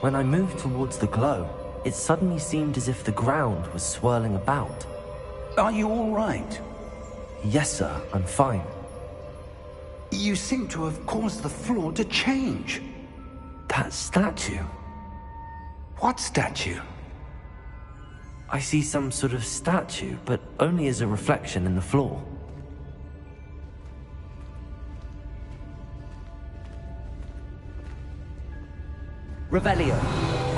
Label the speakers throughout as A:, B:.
A: When I moved towards the glow, it suddenly seemed as if the ground was swirling about.
B: Are you all right?
A: Yes, sir, I'm fine.
B: You seem to have caused the floor to change.
A: That statue?
B: What statue?
A: I see some sort of statue, but only as a reflection in the floor.
B: Revelio,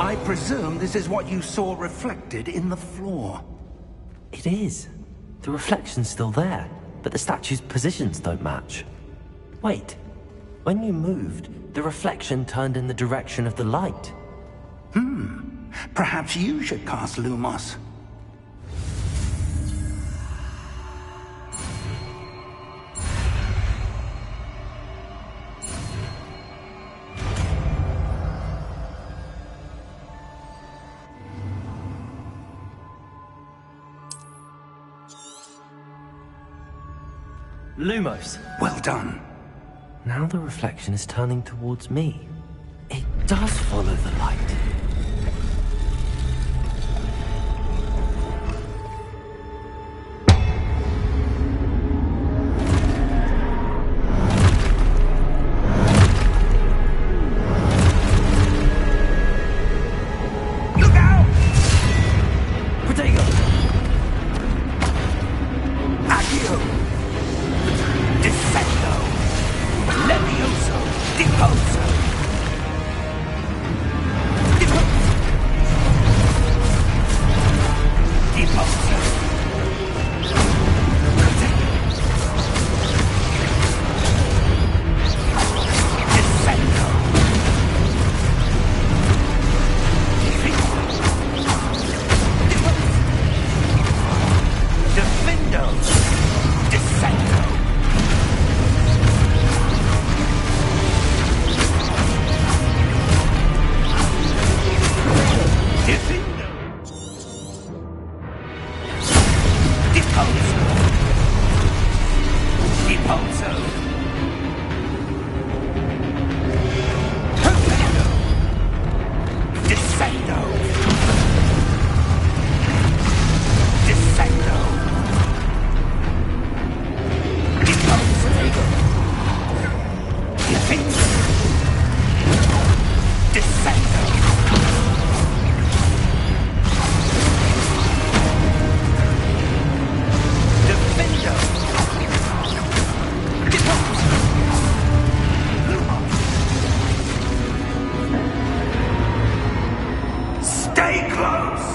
B: I presume this is what you saw reflected in the floor.
A: It is. The reflection's still there, but the statue's positions don't match. Wait. When you moved, the reflection turned in the direction of the light.
B: Perhaps you should cast Lumos.
A: Lumos!
B: Well done.
A: Now the reflection is turning towards me. It does follow the light.
B: Look out!
A: Protego!
B: Accio! Descendo! Levioso! Deposo! Deposo! Deposo! Descendo! Defendo! Descendo! Defendo! Deposo! Deposo! Defendo! Descendo! Descendo! Deposo! Defendo! Descendo! Defendo! Deposo! Stay close!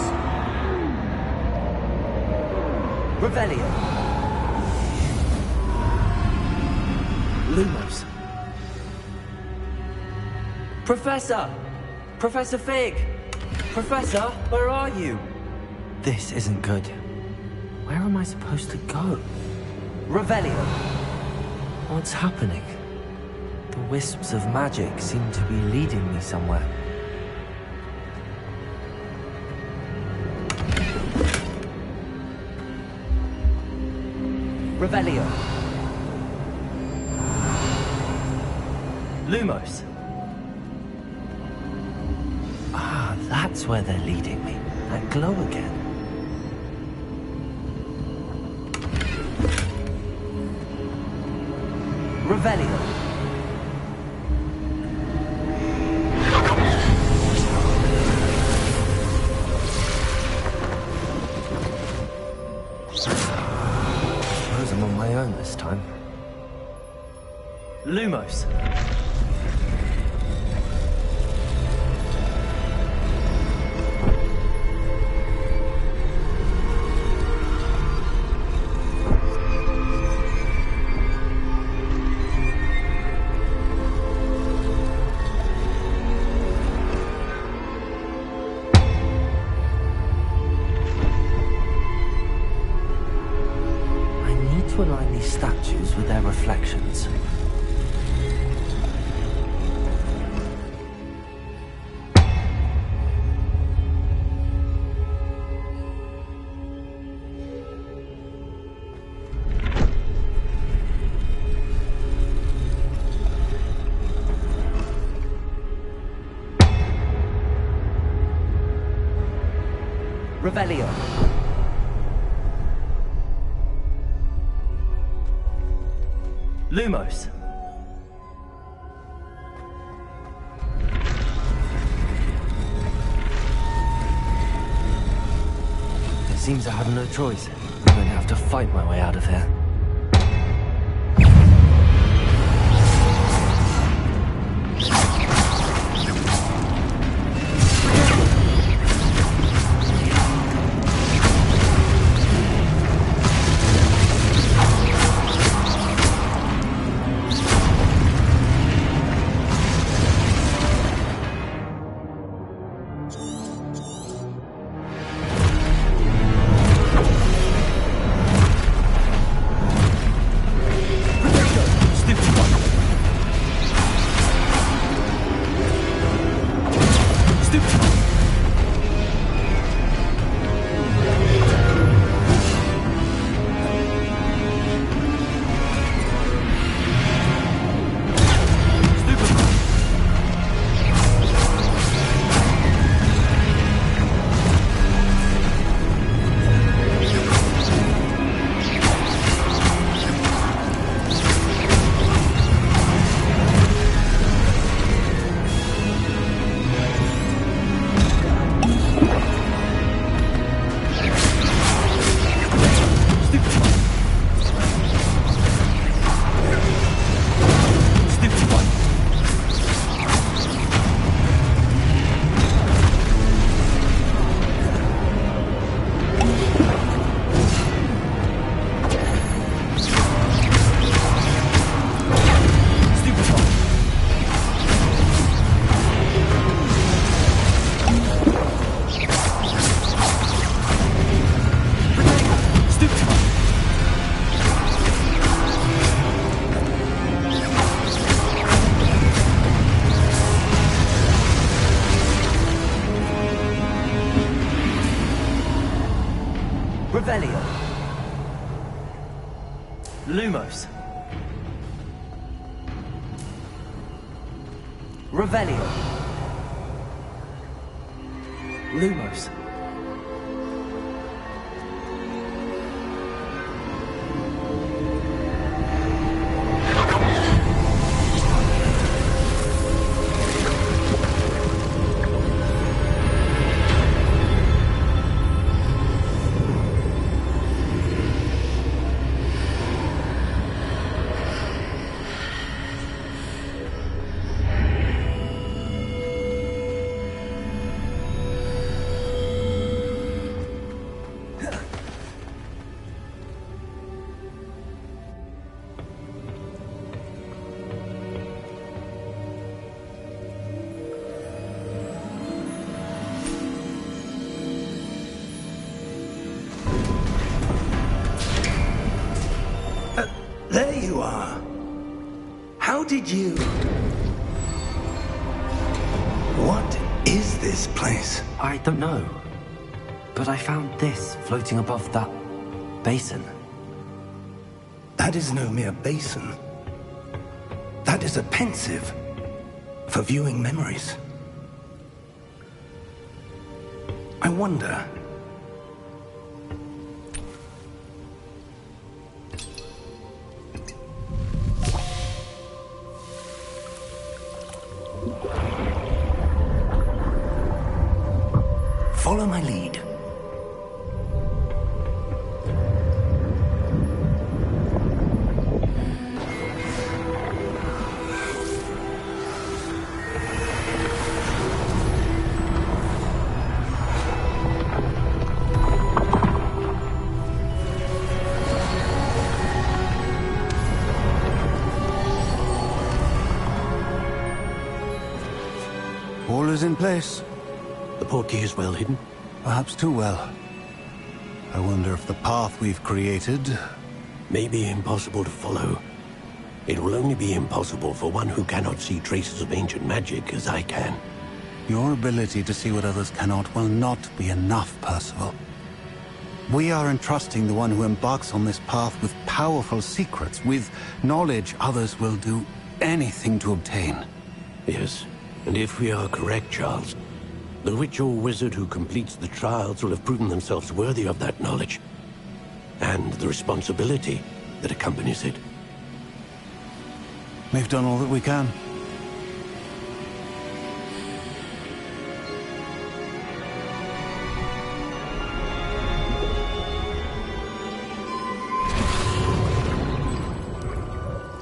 A: Revelio! Lumos! Professor! Professor Fig! Professor, where are you? This isn't good. Where am I supposed to go? Revelio! What's happening? The wisps of magic seem to be leading me somewhere. Revelio! Lumos! Ah, that's where they're leading me. That glow again. Revelio! Suppose I'm on my own this time. Lumos! To align these statues with their reflections. Revelio. Lumos. It seems I have no choice. I'm going to have to fight my way out of here. Revelio. Lumos. Revelio. Lumos.
B: There you are. How did you... What is this place?
A: I don't know. But I found this floating above that basin.
B: That is no mere basin. That is a pensive for viewing memories. I wonder... Follow my lead.
C: All is in place.
D: The portkey is well hidden.
C: Perhaps too well. I wonder if the path we've created...
D: May be impossible to follow. It will only be impossible for one who cannot see traces of ancient magic as I can.
C: Your ability to see what others cannot will not be enough, Percival. We are entrusting the one who embarks on this path with powerful secrets, with knowledge others will do anything to obtain.
D: Yes, and if we are correct, Charles, The witch or wizard who completes the trials will have proven themselves worthy of that knowledge, and the responsibility that accompanies it.
C: We've done all that we can.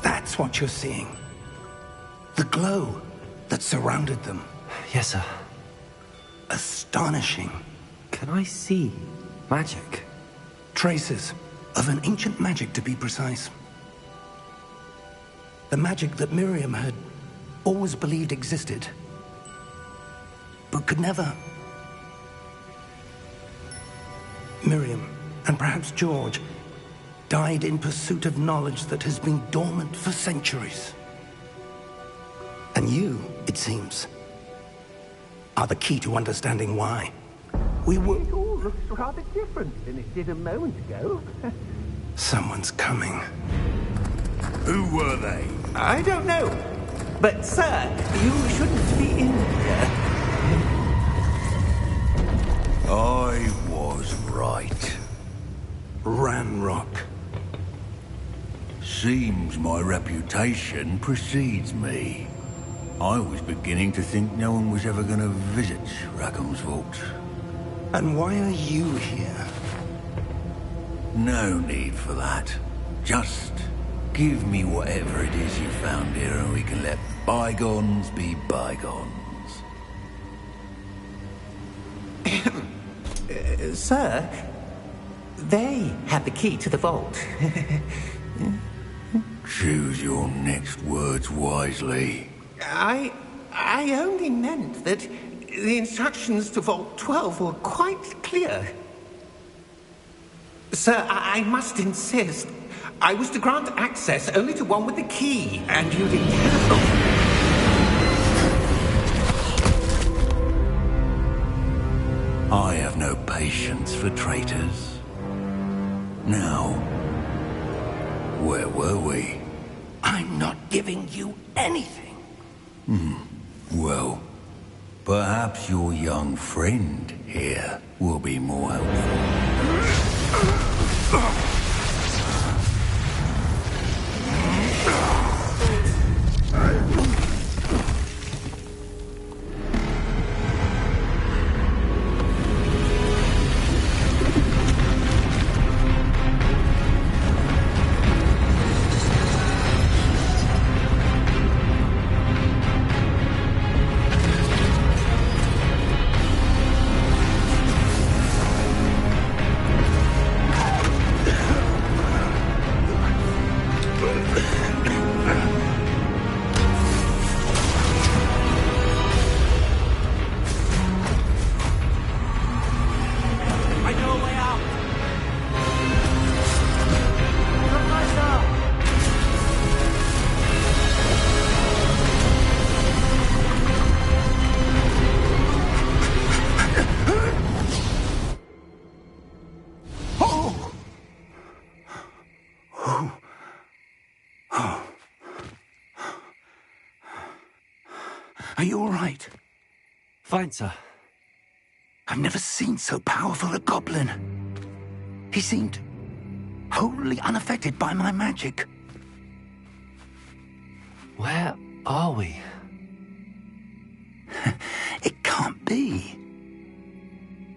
B: That's what you're seeing. The glow that surrounded them.
A: Yes, sir.
B: Astonishing.
A: Can I see magic?
B: Traces of an ancient magic, to be precise. The magic that Miriam had always believed existed, but could never. Miriam, and perhaps George, died in pursuit of knowledge that has been dormant for centuries. And you, it seems, are the key to understanding why. We were...
E: It all looks rather different than it did a moment ago.
B: Someone's coming.
F: Who were they?
E: I don't know. But, sir, you shouldn't be in here.
F: I was right.
B: Ranrock.
F: Seems my reputation precedes me. I was beginning to think no one was ever going to visit Rackham's vault.
B: And why are you here?
F: No need for that. Just give me whatever it is you found here and we can let bygones be bygones.
E: Sir, they had the key to the vault.
F: Choose your next words wisely.
E: I only meant that the instructions to Vault 12 were quite clear. Sir, I must insist. I was to grant access only to one with the key, and you didn't have...
F: I have no patience for traitors. Now, where were we?
B: I'm not giving you anything.
F: Well, perhaps your young friend here will be more helpful.
B: Are you all right?
A: Fine, sir.
B: I've never seen so powerful a goblin. He seemed wholly unaffected by my magic.
A: Where are we?
B: It can't be.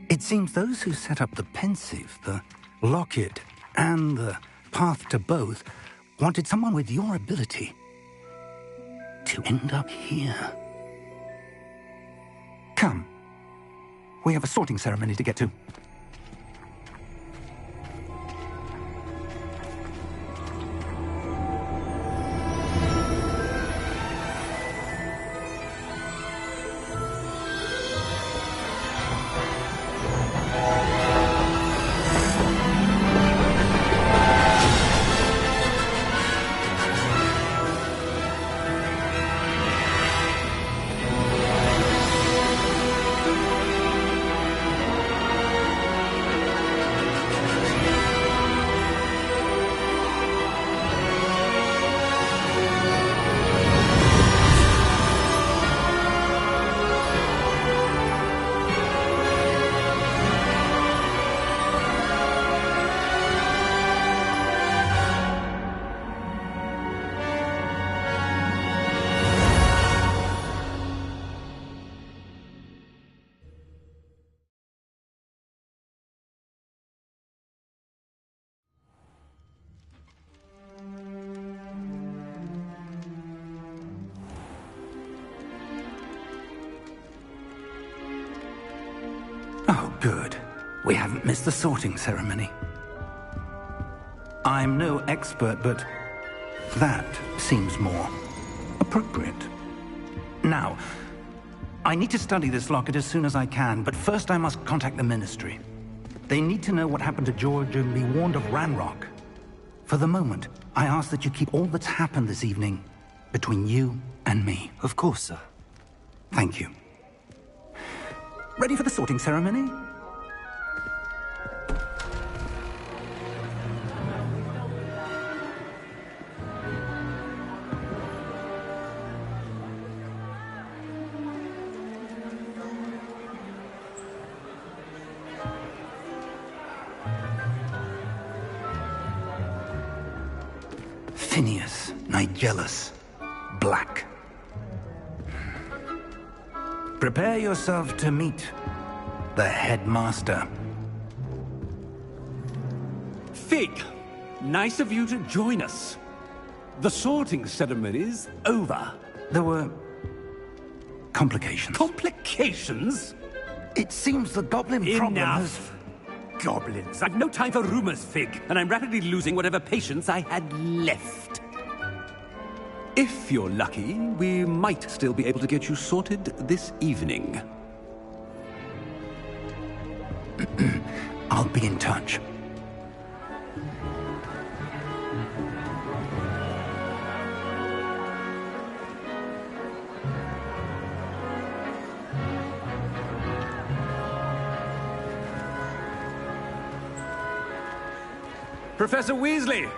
B: It seems those who set up the Pensieve, the Locket, and the Path to Both wanted someone with your ability to end up here. Come. We have a sorting ceremony to get to. We haven't missed the sorting ceremony. I'm no expert, but that seems more appropriate. Now, I need to study this locket as soon as I can, but first I must contact the Ministry. They need to know what happened to George and be warned of Ranrock. For the moment, I ask that you keep all that's happened this evening between you and me.
A: Of course, sir.
B: Thank you. Ready for the sorting ceremony? Phineas Nigellus Black. Prepare yourself to meet the headmaster.
G: Fig, nice of you to join us. The sorting ceremony's over.
B: There were complications.
G: Complications?
B: It seems the goblin problem has...
G: Enough! Goblins. I've no time for rumors, Fig, and I'm rapidly losing whatever patience I had left. If you're lucky, we might still be able to get you sorted this evening.
B: I'll be in touch.
G: Professor Weasley,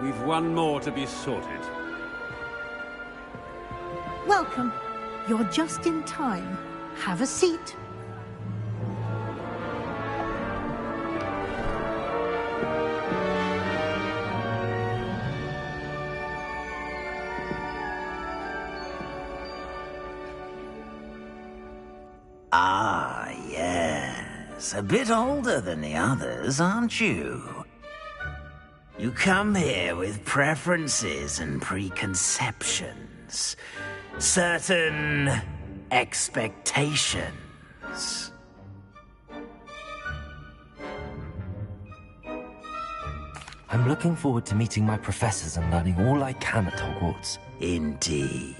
G: we've one more to be sorted.
H: Welcome. You're just in time. Have a seat.
I: Ah, yes. A bit older than the others, aren't you? You come here with preferences and preconceptions. Certain expectations.
A: I'm looking forward to meeting my professors and learning all I can at Hogwarts.
I: Indeed.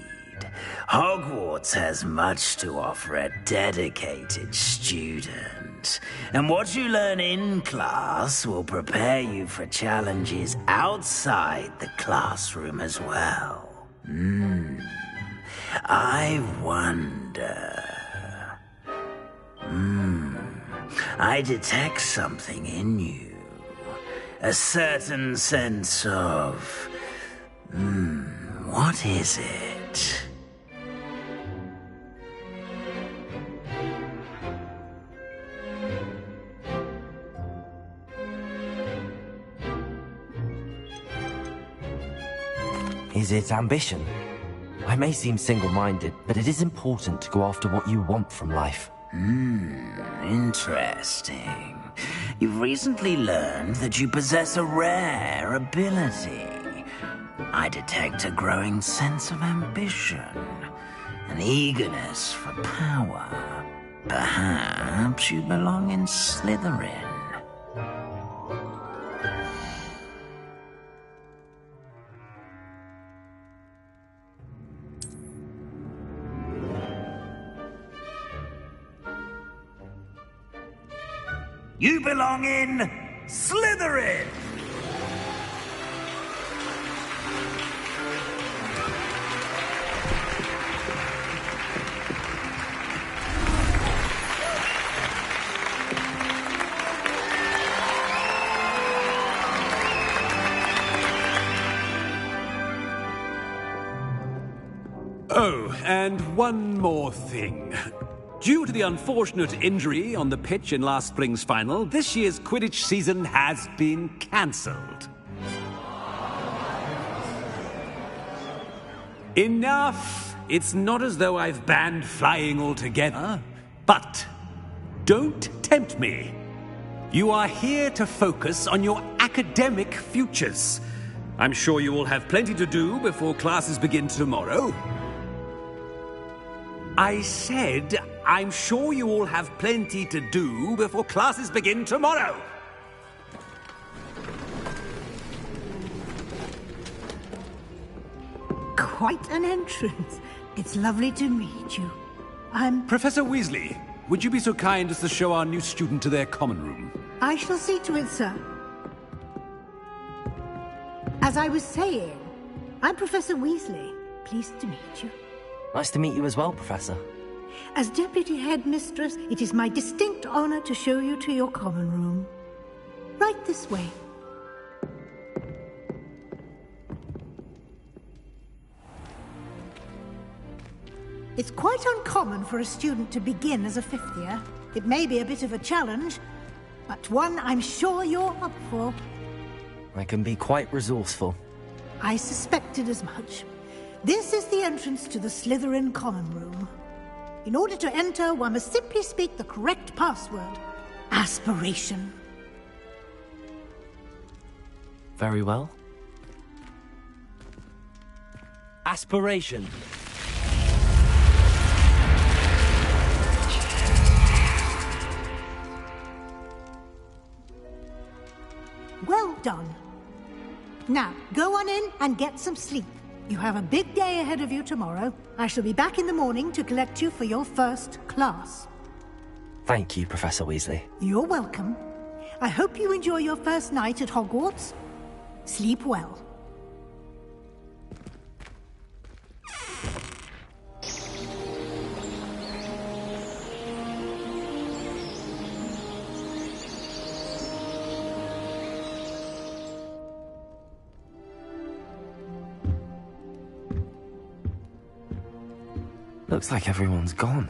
I: Hogwarts has much to offer a dedicated student. And what you learn in class will prepare you for challenges outside the classroom as well. I wonder... I detect something in you. A certain sense of... what is it?
A: Is it ambition? I may seem single-minded, but it is important to go after what you want from life.
I: Interesting. You've recently learned that you possess a rare ability. I detect a growing sense of ambition, an eagerness for power. Perhaps you belong in Slytherin. You belong in Slytherin!
G: Oh, and one more thing. Due to the unfortunate injury on the pitch in last spring's final, this year's Quidditch season has been cancelled. Enough! It's not as though I've banned flying altogether. But don't tempt me. You are here to focus on your academic futures. I'm sure you will have plenty to do before classes begin tomorrow. I said I'm sure you all have plenty to do before classes begin tomorrow.
H: Quite an entrance. It's lovely to meet you. I'm...
G: Professor Weasley, would you be so kind as to show our new student to their common room?
H: I shall see to it, sir. As I was saying, I'm Professor Weasley. Pleased to meet you.
A: Nice to meet you as well, Professor.
H: As Deputy Headmistress, it is my distinct honor to show you to your common room. Right this way. It's quite uncommon for a student to begin as a fifth year. It may be a bit of a challenge, but one I'm sure you're up for.
A: I can be quite resourceful.
H: I suspected as much. This is the entrance to the Slytherin common room. In order to enter, one must simply speak the correct password. Aspiration.
A: Very well. Aspiration.
H: Well done. Now, go on in and get some sleep. You have a big day ahead of you tomorrow. I shall be back in the morning to collect you for your first class.
A: Thank you, Professor Weasley.
H: You're welcome. I hope you enjoy your first night at Hogwarts. Sleep well.
A: Looks like everyone's gone.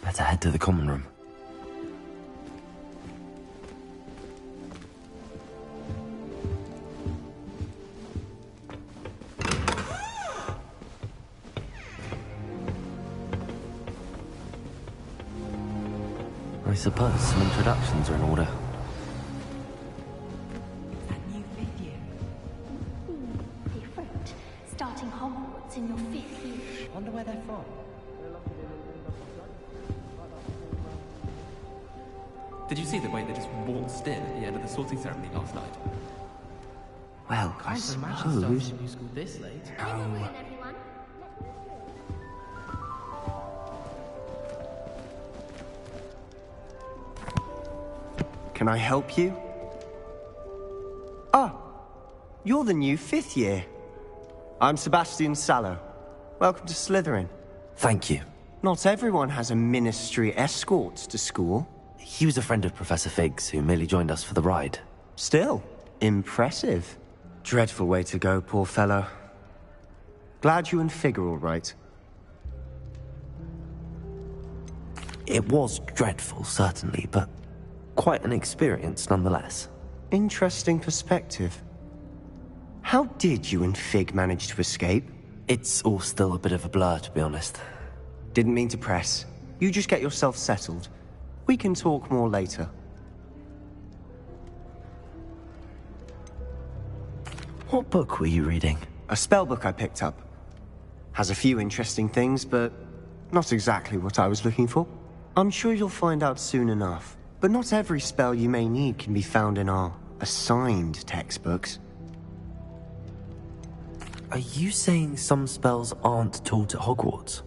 A: Better head to the common room. I suppose some introductions are in order.
J: That new fifth year. Different. Starting Hogwarts in your fifth year.
A: Wonder where they're from.
K: Did you see the way they just waltzed in at the end of the sorting ceremony last night?
A: Well, I suppose...
K: New school this late.
L: Can I help you? Ah, you're the new fifth year. I'm Sebastian Sallow. Welcome to Slytherin.
A: Thank you.
L: Not everyone has a ministry escort to school.
A: He was a friend of Professor Fig's who merely joined us for the ride.
L: Still, impressive. Dreadful way to go, poor fellow. Glad you and Fig are all right.
A: It was dreadful, certainly, but quite an experience nonetheless.
L: Interesting perspective. How did you and Fig manage to escape?
A: It's all still a bit of a blur, to be honest.
L: Didn't mean to press. You just get yourself settled. We can talk more later.
A: What book were you reading?
L: A spell book I picked up. Has a few interesting things, but not exactly what I was looking for. I'm sure you'll find out soon enough. But not every spell you may need can be found in our assigned textbooks.
A: Are you saying some spells aren't taught at Hogwarts?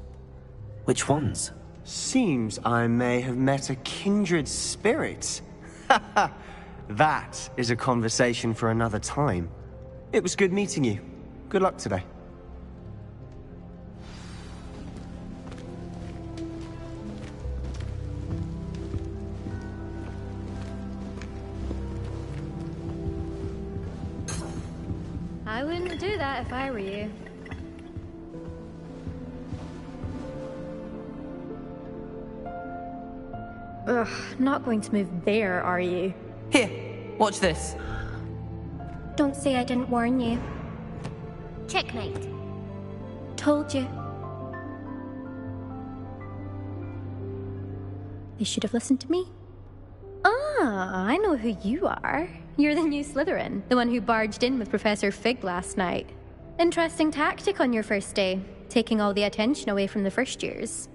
A: Which ones?
L: Seems I may have met a kindred spirit. That is a conversation for another time. It was good meeting you. Good luck today.
J: I wouldn't do that if I were you. Ugh, not going to move there, are you?
K: Here, watch this.
J: Don't say I didn't warn you. Checkmate. Told you. They should have listened to me. Ah, I know who you are. You're the new Slytherin, the one who barged in with Professor Fig last night. Interesting tactic on your first day, taking all the attention away from the first years.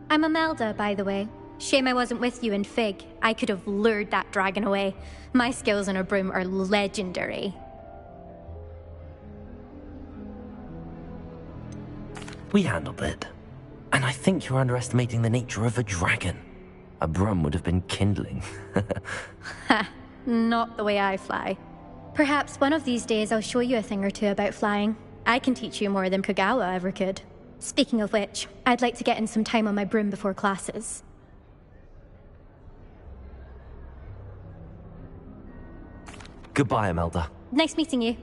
J: I'm Imelda, by the way. Shame I wasn't with you in Fig. I could have lured that dragon away. My skills on a broom are legendary.
A: We handled it. And I think you're underestimating the nature of a dragon. A broom would have been kindling.
J: Ha, not the way I fly. Perhaps one of these days I'll show you a thing or two about flying. I can teach you more than Kogawa ever could. Speaking of which, I'd like to get in some time on my broom before classes.
A: Goodbye, Imelda.
J: Nice meeting you.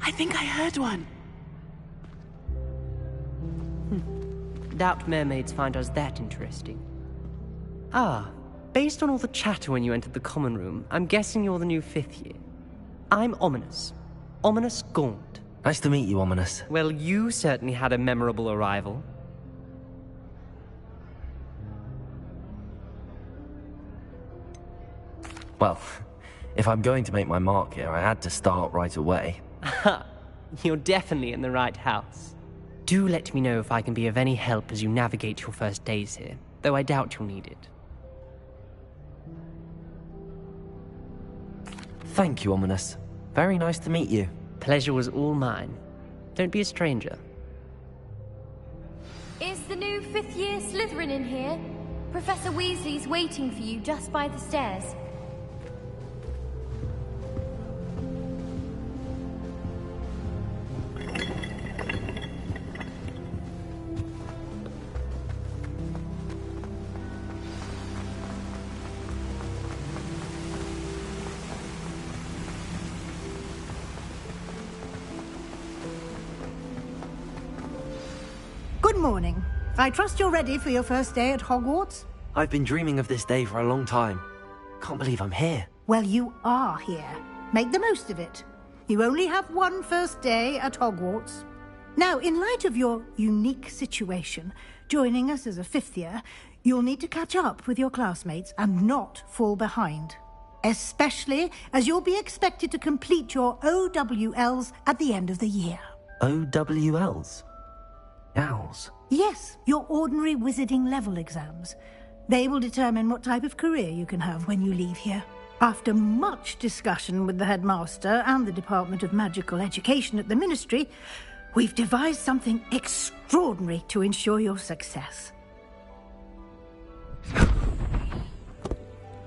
M: I think I heard one.
N: Doubt mermaids find us that interesting. Ah, based on all the chatter when you entered the common room, I'm guessing you're the new 5th year. I'm Ominous. Ominous Gaunt.
A: Nice to meet you, Ominous.
N: Well, you certainly had a memorable arrival.
A: Well, if I'm going to make my mark here, I had to start right away.
N: Ha! You're definitely in the right house. Do let me know if I can be of any help as you navigate your first days here, though I doubt you'll need it.
A: Thank you, Ominous. Very nice to meet you.
N: Pleasure was all mine. Don't be a stranger.
O: Is the new 5th year Slytherin in here? Professor Weasley's waiting for you just by the stairs.
H: Good morning. I trust you're ready for your first day at Hogwarts?
A: I've been dreaming of this day for a long time. Can't believe I'm here.
H: Well, you are here. Make the most of it. You only have one first day at Hogwarts. Now, in light of your unique situation, joining us as a 5th year, you'll need to catch up with your classmates and not fall behind. Especially as you'll be expected to complete your OWLs at the end of the year.
A: OWLs? Owls?
H: Yes, your ordinary wizarding level exams. They will determine what type of career you can have when you leave here. After much discussion with the headmaster and the Department of Magical Education at the Ministry, we've devised something extraordinary to ensure your success.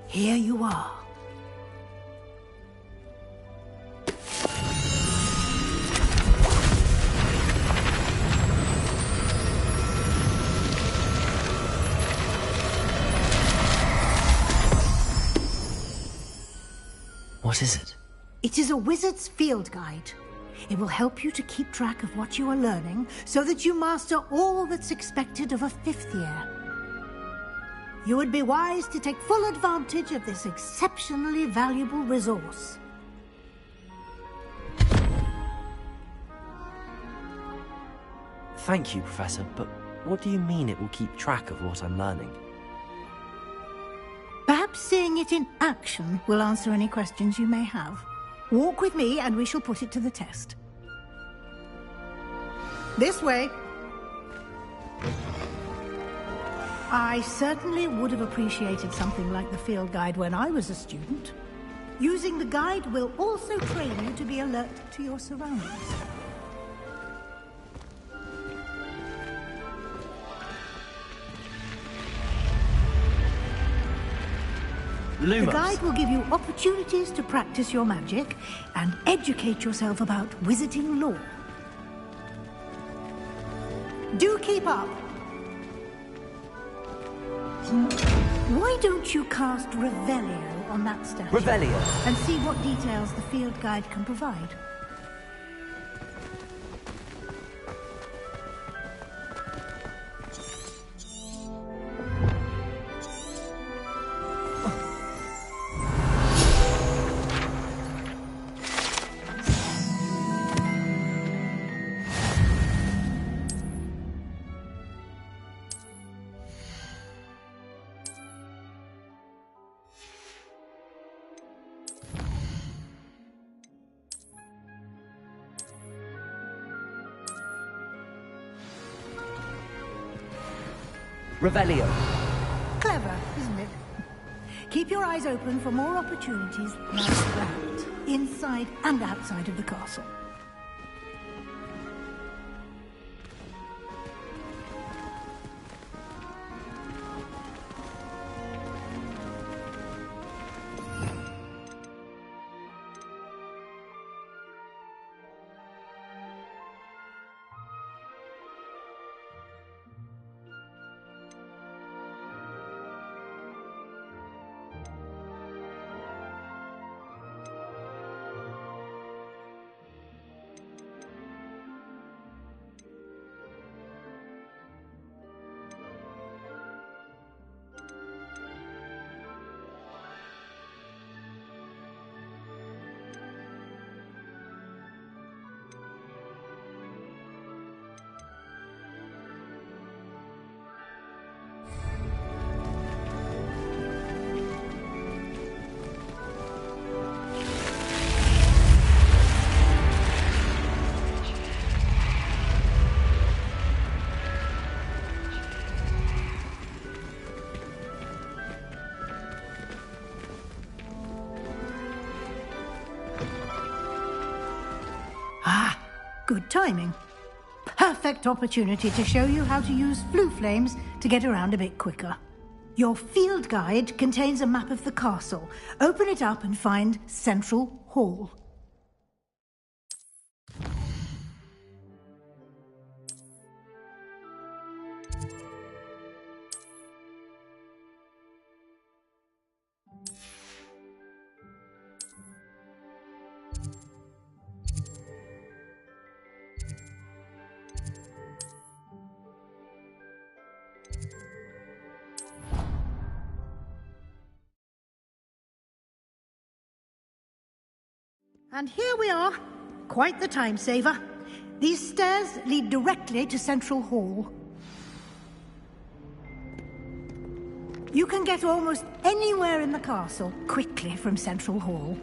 H: Here you are.
A: What is it?
H: It is a wizard's field guide. It will help you to keep track of what you are learning so that you master all that's expected of a 5th year. You would be wise to take full advantage of this exceptionally valuable resource.
A: Thank you, Professor, but what do you mean it will keep track of what I'm learning?
H: Perhaps seeing it in action will answer any questions you may have. Walk with me and we shall put it to the test. This way. I certainly would have appreciated something like the field guide when I was a student. Using the guide will also train you to be alert to your surroundings.
A: Lumos.
H: The guide will give you opportunities to practice your magic and educate yourself about wizarding lore. Do keep up. Why don't you cast Revelio on that statue?
A: Revelio?
H: And see what details the field guide can provide.
A: Revelio.
H: Clever, isn't it? Keep your eyes open for more opportunities like that, inside and outside of the castle. Good timing. Perfect opportunity to show you how to use flue flames to get around a bit quicker. Your field guide contains a map of the castle. Open it up and find Central Hall. And here we are. Quite the time saver. These stairs lead directly to Central Hall. You can get almost anywhere in the castle quickly from Central Hall.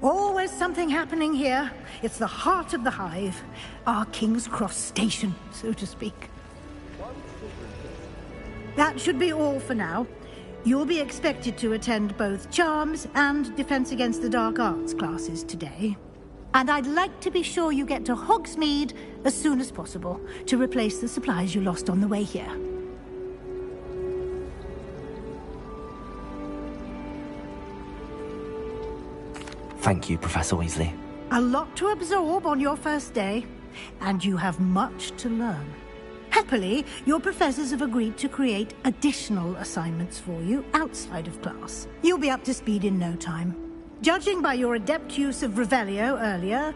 H: Always something happening here. It's the heart of the Hive. Our King's Cross station, so to speak. That should be all for now. You'll be expected to attend both Charms and Defense Against the Dark Arts classes today. And I'd like to be sure you get to Hogsmeade as soon as possible to replace the supplies you lost on the way here.
A: Thank you, Professor Weasley.
H: A lot to absorb on your first day, and you have much to learn. Happily, your professors have agreed to create additional assignments for you outside of class. You'll be up to speed in no time. Judging by your adept use of Revelio earlier,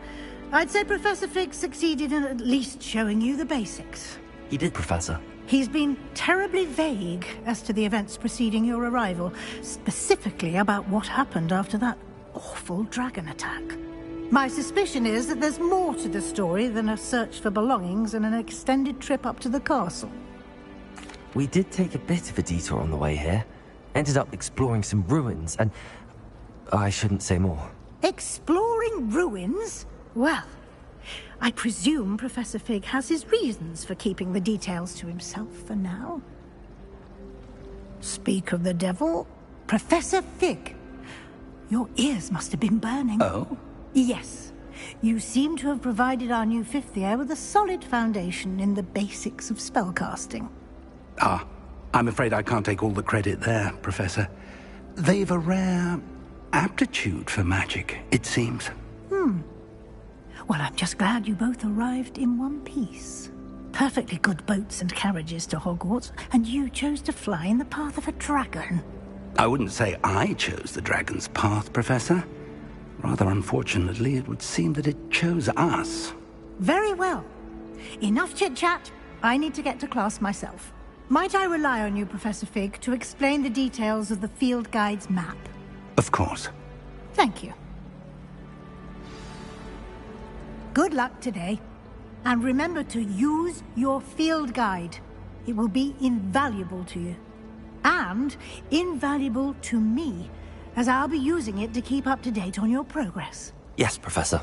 H: I'd say Professor Fig succeeded in at least showing you the basics.
A: He did, Professor.
H: He's been terribly vague as to the events preceding your arrival, specifically about what happened after that awful dragon attack. My suspicion is that there's more to the story than a search for belongings and an extended trip up to the castle.
A: We did take a bit of a detour on the way here. Ended up exploring some ruins and... I shouldn't say more.
H: Exploring ruins? Well, I presume Professor Fig has his reasons for keeping the details to himself for now. Speak of the devil, Professor Fig. Your ears must have been burning.
B: Oh?
H: Yes. You seem to have provided our new fifth year with a solid foundation in the basics of spellcasting.
B: Ah, I'm afraid I can't take all the credit there, Professor. They've a rare aptitude for magic, it seems.
H: Well, I'm just glad you both arrived in one piece. Perfectly good boats and carriages to Hogwarts, and you chose to fly in the path of a dragon.
B: I wouldn't say I chose the dragon's path, Professor. Rather unfortunately, it would seem that it chose us.
H: Very well. Enough chit-chat. I need to get to class myself. Might I rely on you, Professor Fig, to explain the details of the field guide's map?
B: Of course.
H: Thank you. Good luck today. And remember to use your field guide. It will be invaluable to you. And invaluable to me, as I'll be using it to keep up to date on your progress.
A: Yes, Professor.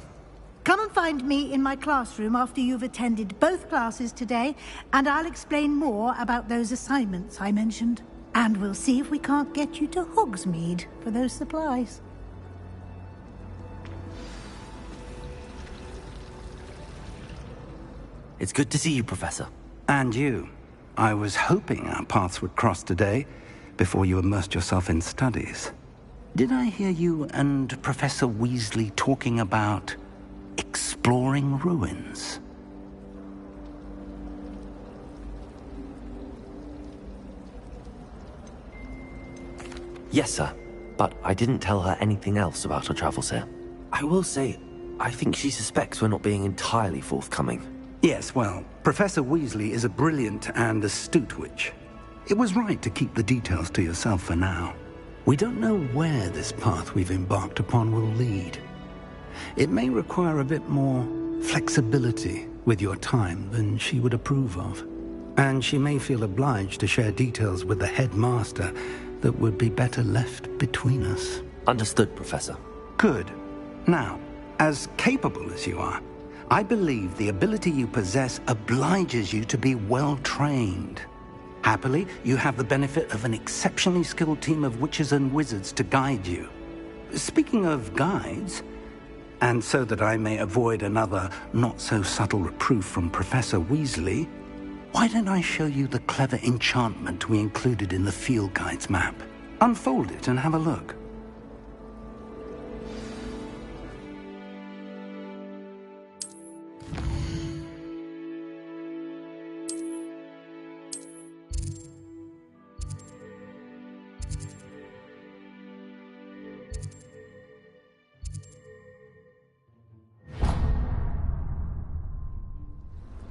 H: Come and find me in my classroom after you've attended both classes today, and I'll explain more about those assignments I mentioned. And we'll see if we can't get you to Hogsmeade for those supplies.
A: It's good to see you, Professor.
B: And you. I was hoping our paths would cross today, before you immersed yourself in studies. Did I hear you and Professor Weasley talking about exploring ruins?
A: Yes, sir. But I didn't tell her anything else about our travels here. I will say, I think she suspects we're not being entirely forthcoming.
B: Yes, well, Professor Weasley is a brilliant and astute witch. It was right to keep the details to yourself for now. We don't know where this path we've embarked upon will lead. It may require a bit more flexibility with your time than she would approve of. And she may feel obliged to share details with the headmaster that would be better left between us.
A: Understood, Professor.
B: Good. Now, as capable as you are, I believe the ability you possess obliges you to be well-trained. Happily, you have the benefit of an exceptionally skilled team of witches and wizards to guide you. Speaking of guides, and so that I may avoid another not-so-subtle reproof from Professor Weasley, why don't I show you the clever enchantment we included in the field guide's map? Unfold it and have a look.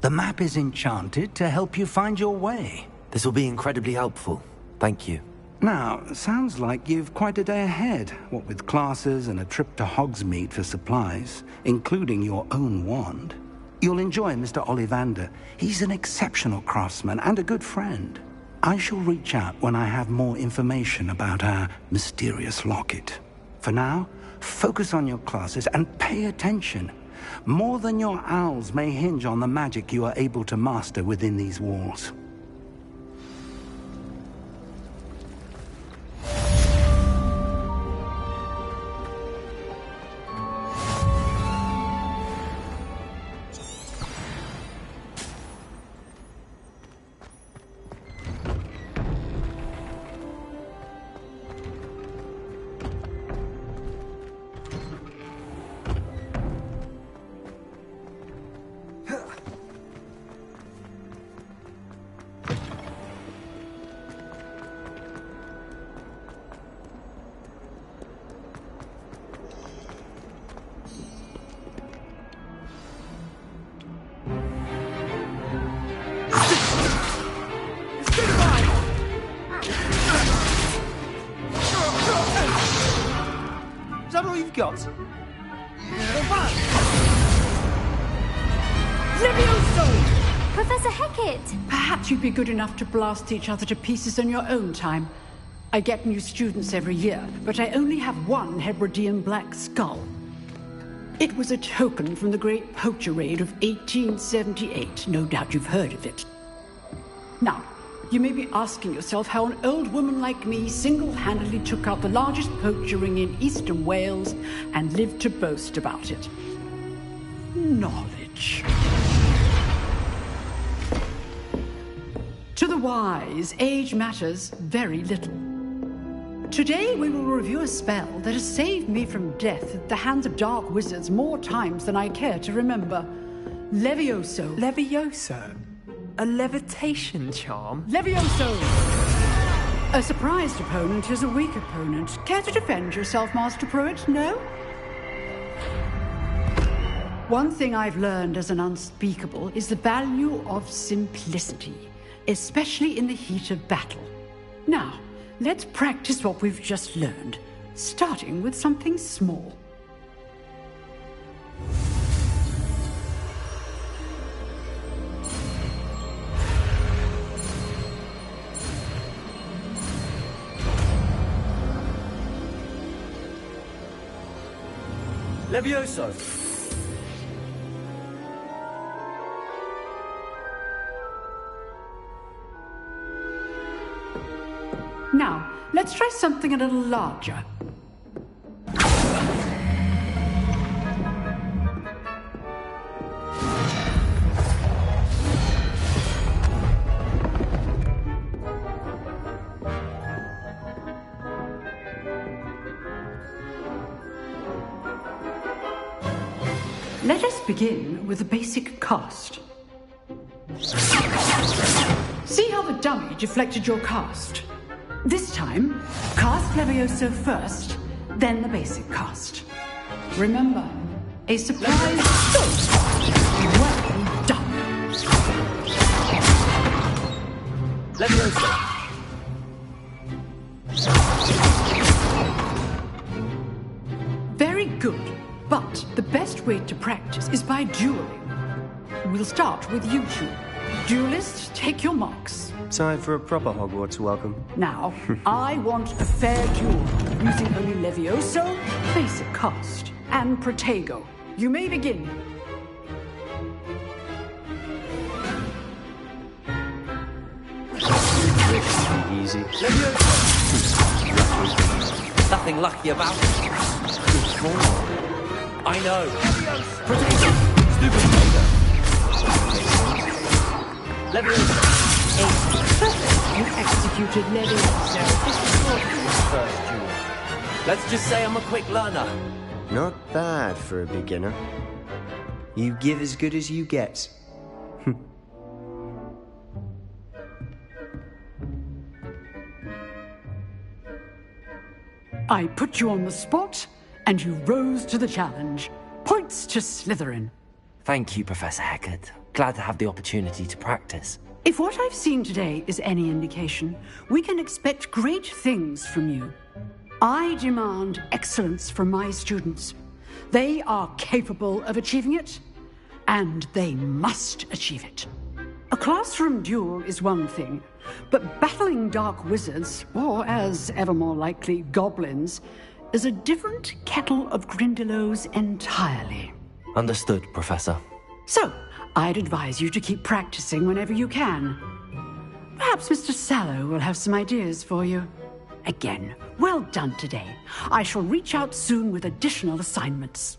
B: The map is enchanted to help you find your way.
A: This will be incredibly helpful. Thank you.
B: Now, sounds like you've quite a day ahead, what with classes and a trip to Hogsmeade for supplies, including your own wand. You'll enjoy Mr. Ollivander. He's an exceptional craftsman and a good friend. I shall reach out when I have more information about our mysterious locket. For now, focus on your classes and pay attention. More than your owls may hinge on the magic you are able to master within these walls.
M: Got?
O: Levioso! Professor Hecat!
M: Perhaps you'd be good enough to blast each other to pieces on your own time. I get new students every year, but I only have one Hebridean black skull. It was a token from the Great Poacher Raid of 1878. No doubt you've heard of it. Now, you may be asking yourself how an old woman like me single-handedly took out the largest poacher ring in eastern Wales and lived to boast about it. Knowledge. To the wise, age matters very little. Today we will review a spell that has saved me from death at the hands of dark wizards more times than I care to remember. Levioso.
K: Levioso? A levitation charm?
M: Levioso! A surprised opponent is a weak opponent. Care to defend yourself, Master Pruitt? No? One thing I've learned as an unspeakable is the value of simplicity, especially in the heat of battle. Now, let's practice what we've just learned, starting with something small.
A: Levioso!
M: Now, let's try something a little larger. Let us begin with the basic cast. See how the dummy deflected your cast? This time, cast Levioso first, then the basic cast. Remember, a surprise... Well done.
A: Levioso.
M: Very good. But the best way to practice is by dueling. We'll start with you two. Duelists, take your marks.
L: Time for a proper Hogwarts welcome.
M: Now, I want a fair duel, using only Levioso, basic cast, and Protego. You may begin.
L: Easy.
A: Nothing lucky about it. I know. Protego. Stupid Protego. Levioso.
M: You executed Levioso.
A: First duel. Let's just say I'm a quick learner.
L: Not bad for a beginner. You give as good as you get.
M: I put you on the spot, and you rose to the challenge. Points to Slytherin.
A: Thank you, Professor Hecat. Glad to have the opportunity to practice.
M: If what I've seen today is any indication, we can expect great things from you. I demand excellence from my students. They are capable of achieving it, and they must achieve it. A classroom duel is one thing, but battling dark wizards, or as ever more likely, goblins, is a different kettle of Grindylows entirely.
A: Understood, Professor.
M: So, I'd advise you to keep practicing whenever you can. Perhaps Mr. Sallow will have some ideas for you. Again, well done today. I shall reach out soon with additional assignments.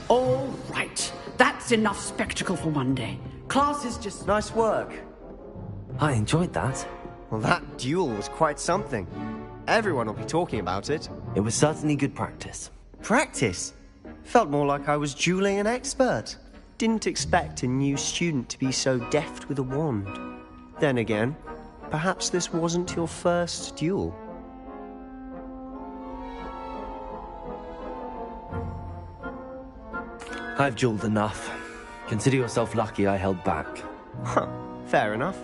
M: All right. That's enough spectacle for one day. Class is just...
L: Nice work.
A: I enjoyed that.
L: Well, that duel was quite something. Everyone will be talking about it.
A: It was certainly good practice.
L: Practice? Felt more like I was dueling an expert. Didn't expect a new student to be so deft with a wand. Then again, perhaps this wasn't your first duel.
A: I've dueled enough. Consider yourself lucky I held back.
L: Huh, fair enough.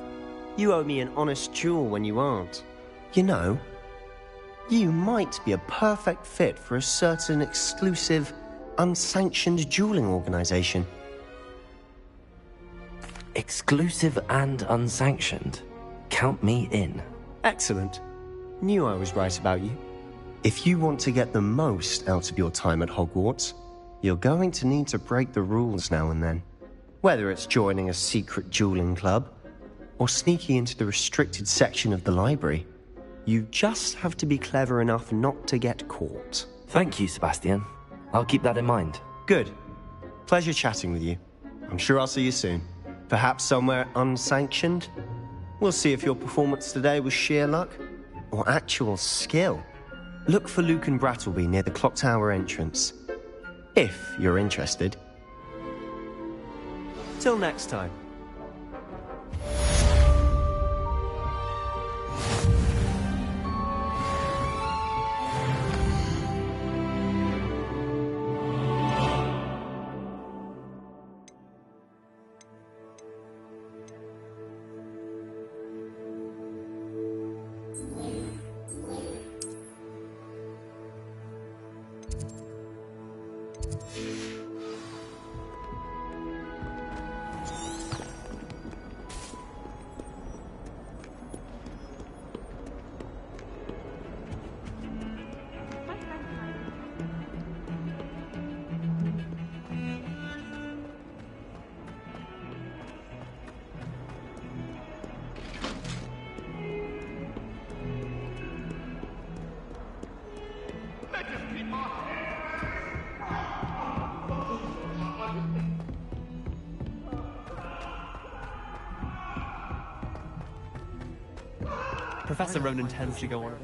L: You owe me an honest duel when you aren't. You know, you might be a perfect fit for a certain exclusive, unsanctioned dueling organization.
A: Exclusive and unsanctioned? Count me in.
L: Excellent. Knew I was right about you. If you want to get the most out of your time at Hogwarts, you're going to need to break the rules now and then. Whether it's joining a secret dueling club, or sneaking into the restricted section of the library, you just have to be clever enough not to get caught.
A: Thank you, Sebastian. I'll keep that in mind.
L: Good. Pleasure chatting with you. I'm sure I'll see you soon. Perhaps somewhere unsanctioned? We'll see if your performance today was sheer luck, or actual skill. Look for Luke and Brattleby near the clock tower entrance. If you're interested. Till next time.
K: Professor Ronan tends to go on.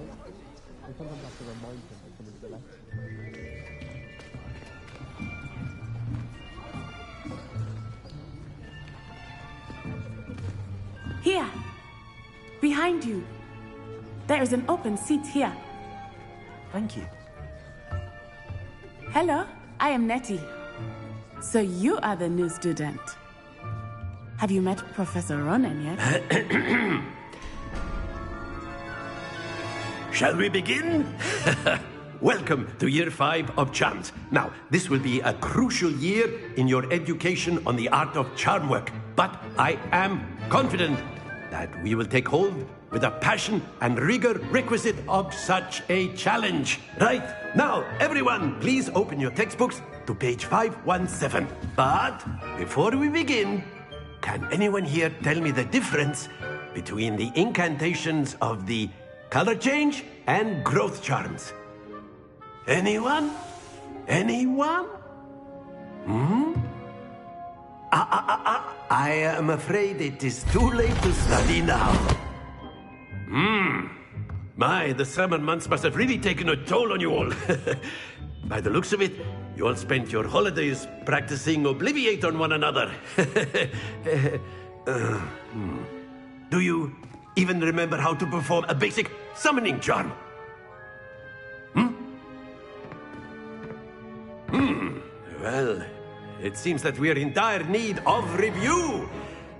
P: Here! Behind you! There is an open seat here.
A: Thank you.
P: Hello, I am Nettie. So you are the new student. Have you met Professor Ronan yet?
D: Shall we begin? Welcome to Year 5 of Charms. Now, this will be a crucial year in your education on the art of charm work, but I am confident that we will take hold with the passion and rigor requisite of such a challenge. Right, now, everyone, please open your textbooks to page 517. But before we begin, can anyone here tell me the difference between the incantations of the color change and growth charms? Anyone? Anyone? I am afraid it is too late to study now. My, the summer months must have really taken a toll on you all. By the looks of it, you all spent your holidays practicing Obliviate on one another. Do you even remember how to perform a basic summoning charm? Well, it seems that we are in dire need of review.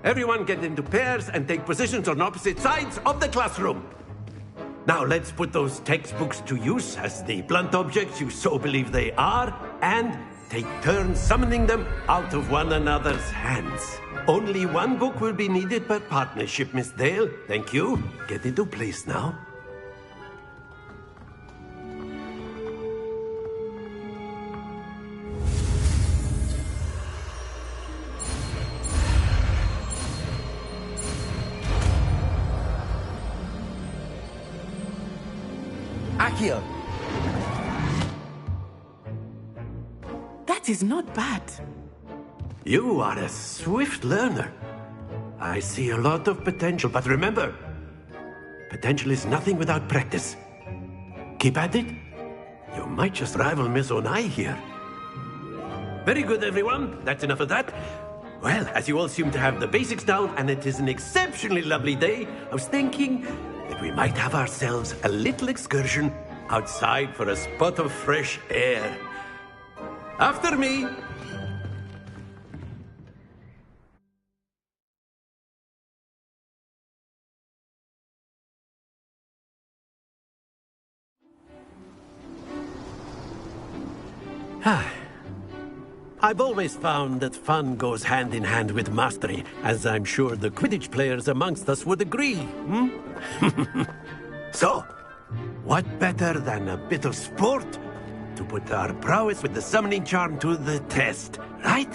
D: Everyone get into pairs and take positions on opposite sides of the classroom. Now let's put those textbooks to use as the blunt objects you so believe they are, and take turns summoning them out of one another's hands. Only one book will be needed per partnership, Miss Dale. Thank you. Get into place now.
A: Accio!
P: That is not bad.
D: You are a swift learner. I see a lot of potential, but remember, potential is nothing without practice. Keep at it. You might just rival Miss Onai here. Very good, everyone. That's enough of that. Well, as you all seem to have the basics down, and it is an exceptionally lovely day, I was thinking that we might have ourselves a little excursion outside for a spot of fresh air. After me. I've always found that fun goes hand in hand with mastery, as I'm sure the Quidditch players amongst us would agree. So, what better than a bit of sport to put our prowess with the summoning charm to the test, right?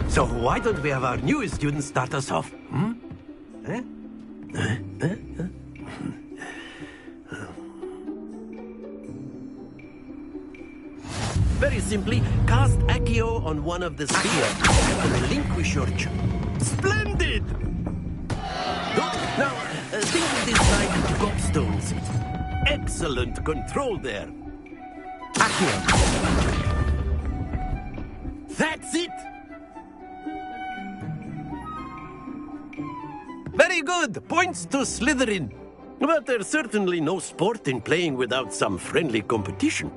D: So why don't we have our newest student start us off? Very simply, cast Accio on one of the spheres and relinquish your Splendid! Good. Now, think of this like gobstones. Excellent control there. Accio. That's it! Very good. Points to Slytherin. But there's certainly no sport in playing without some friendly competition.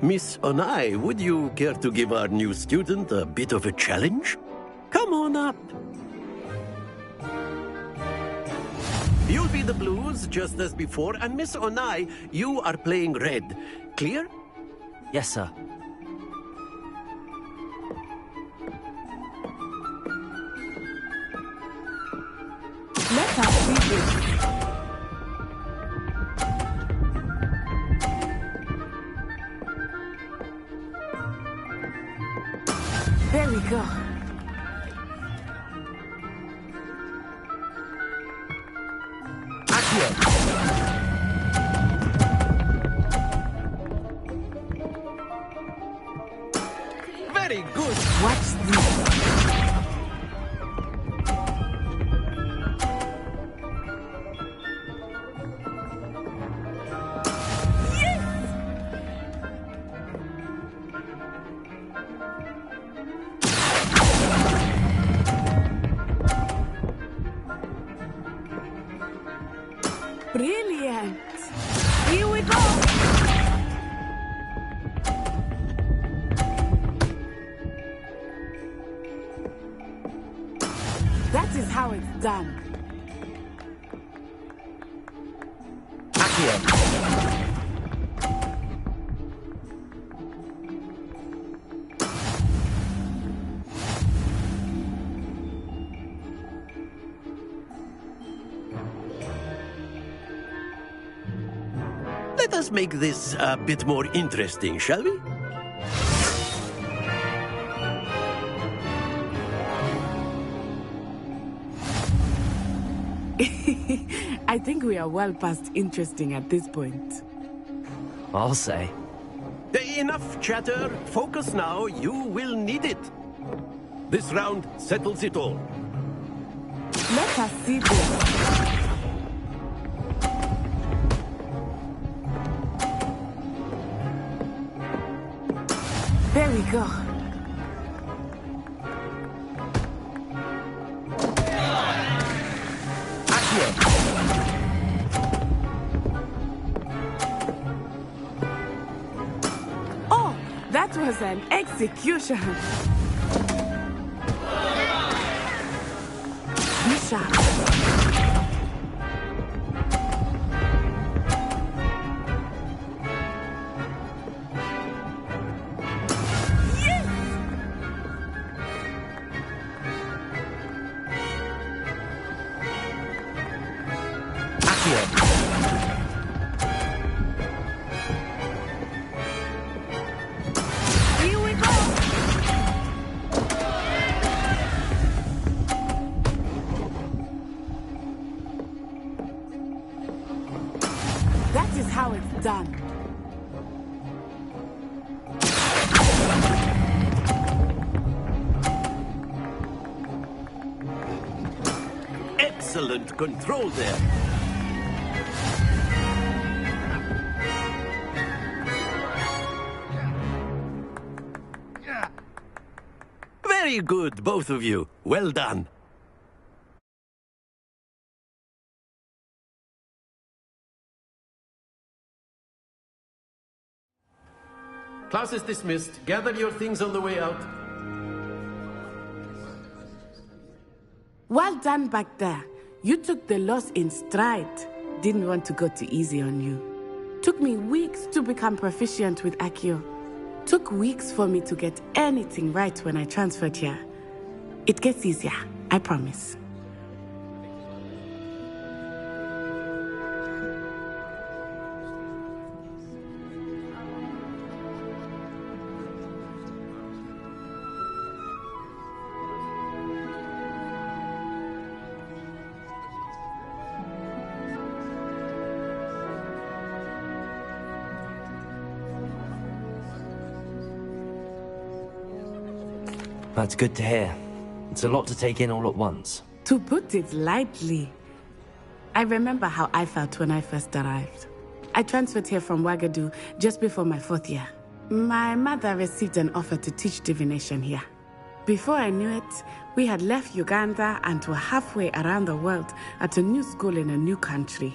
D: Miss Onai, would you care to give our new student a bit of a challenge? Come on up. You'll be the blues, just as before, and Miss Onai, you are playing red. Clear?
A: Yes, sir.
P: Let us begin. There we go.
D: Very good.
P: Watch this. Brilliant. Here we go. That is how it's done.
D: Let us make this a bit more interesting, shall we?
P: I think we are well past interesting at this point.
A: I'll say.
D: Enough chatter. Focus now. You will need it. This round settles it all.
P: Let us see this. There we go. Oh, that was an execution. Bishop. How it's done.
D: Excellent control there. Very good, both of you. Well done. Class is dismissed. Gather your things on the way out.
P: Well done back there. You took the loss in stride. Didn't want to go too easy on you. Took me weeks to become proficient with Accio. Took weeks for me to get anything right when I transferred here. It gets easier, I promise.
A: That's good to hear. It's a lot to take in all at once.
P: To put it lightly, I remember how I felt when I first arrived. I transferred here from Wagadu just before my 4th year. My mother received an offer to teach divination here. Before I knew it, we had left Uganda and were halfway around the world at a new school in a new country.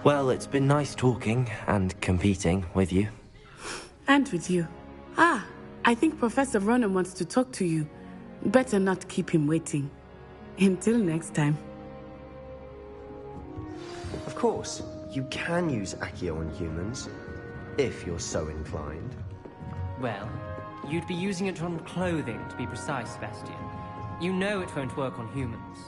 A: Well, it's been nice talking and competing with you.
P: And with you. Ah, I think Professor Ronen wants to talk to you. Better not keep him waiting. Until next time.
L: Of course, you can use Accio on humans, if you're so inclined.
N: Well, you'd be using it on clothing, to be precise, Sebastian. You know it won't work on humans.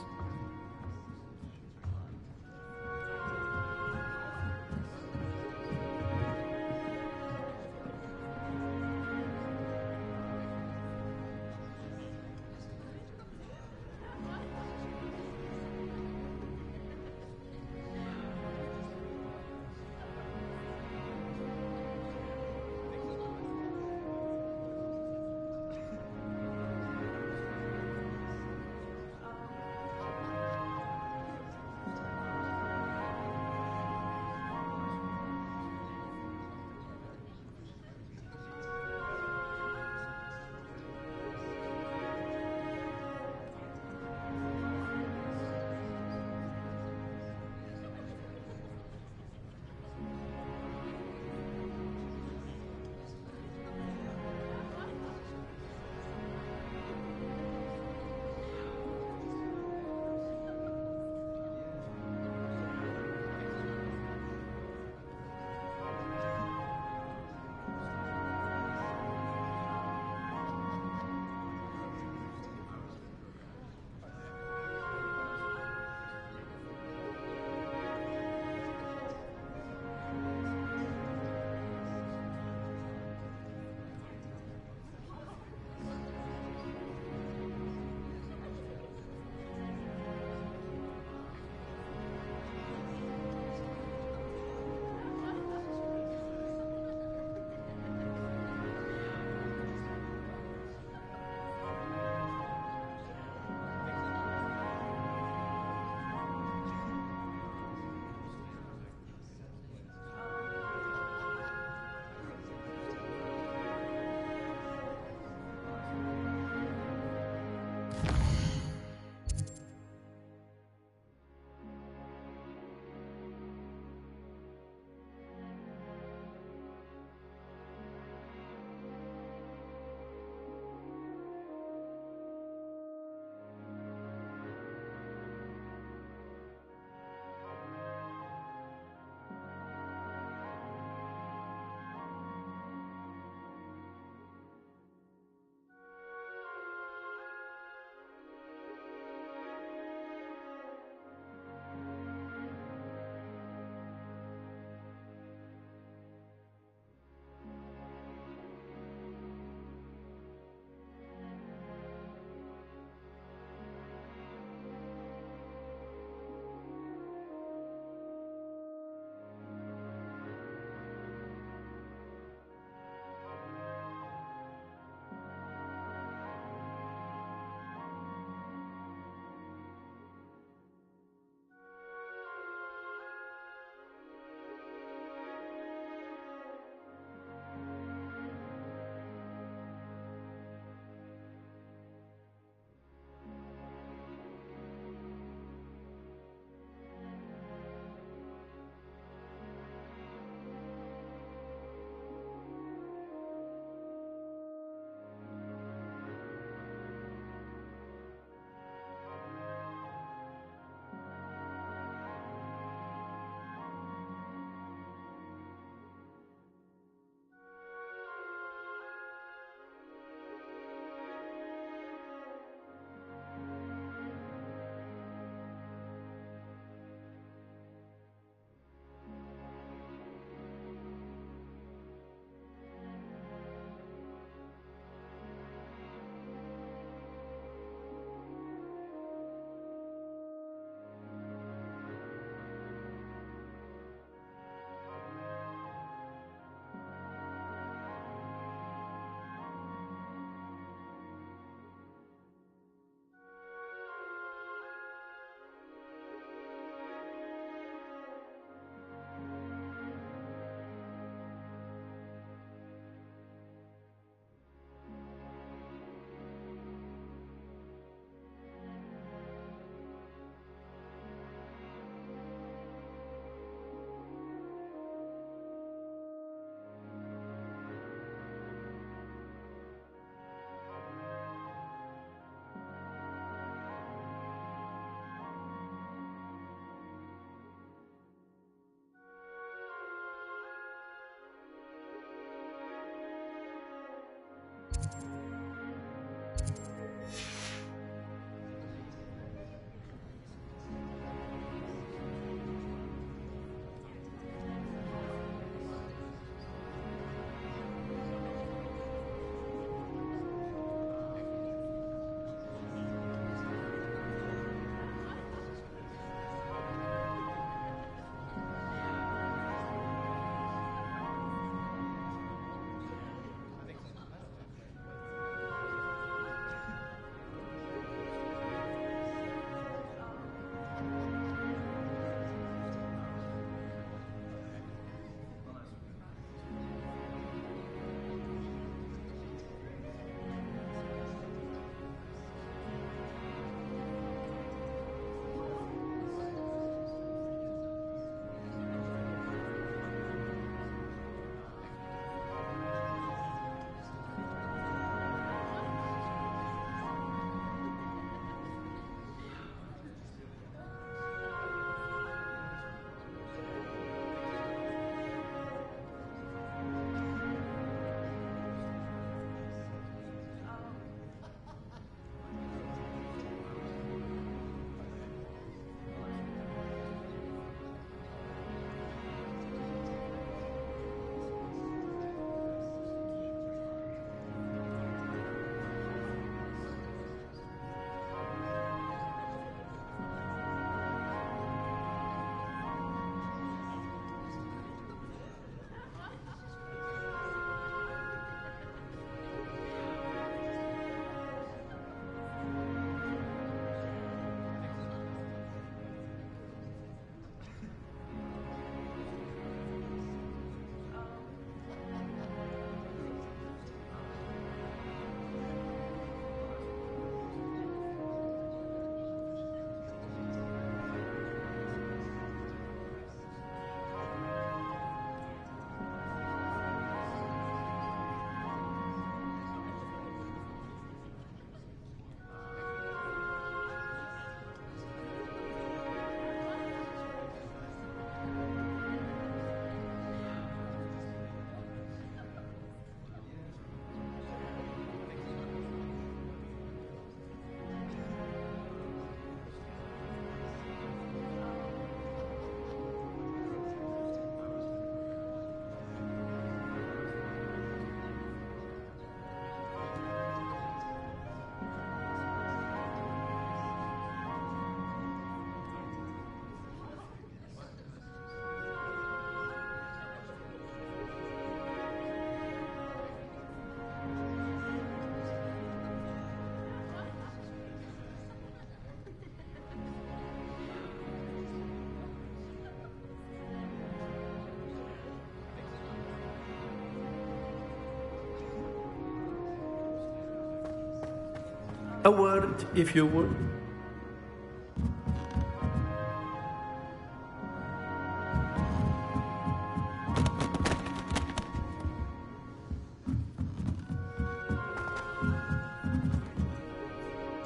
D: A word, if you would.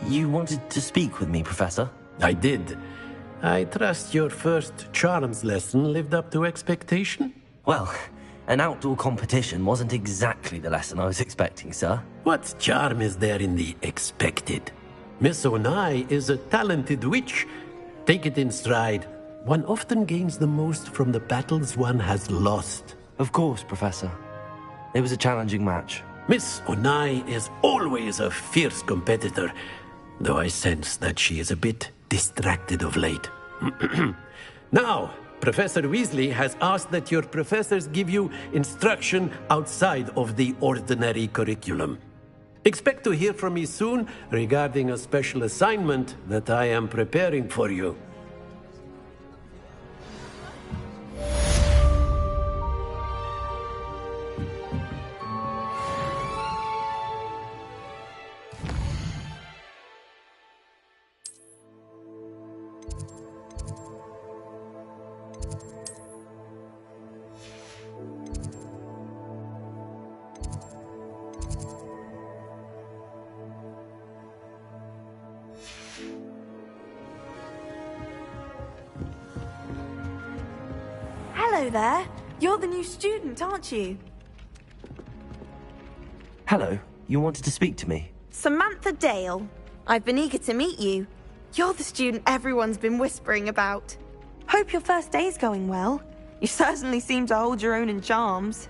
A: You wanted to speak with me, Professor?
D: I did. I trust your first charms lesson lived up to expectation?
A: Well, an outdoor competition wasn't exactly the lesson I was expecting, sir.
D: What charm is there in the expected? Miss Onai is a talented witch. Take it in stride. One often gains the most from the battles one has lost.
A: Of course, Professor. It was a challenging match.
D: Miss Onai is always a fierce competitor, though I sense that she is a bit distracted of late. Now, Professor Weasley has asked that your professors give you instruction outside of the ordinary curriculum. Expect to hear from me soon regarding a special assignment that I am preparing for you.
Q: Hello there. You're the new student, aren't you?
A: Hello. You wanted to speak to me?
Q: Samantha Dale. I've been eager to meet you. You're the student everyone's been whispering about. Hope your first day's going well. You certainly seem to hold your own in charms.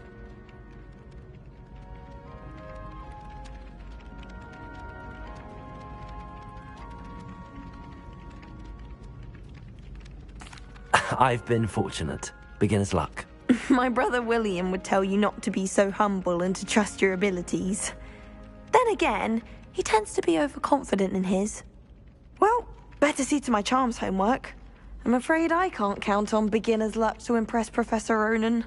A: I've been fortunate. Beginner's luck.
Q: My brother William would tell you not to be so humble and to trust your abilities. Then again, he tends to be overconfident in his. Well, better see to my charms homework. I'm afraid I can't count on beginner's luck to impress Professor Ronan.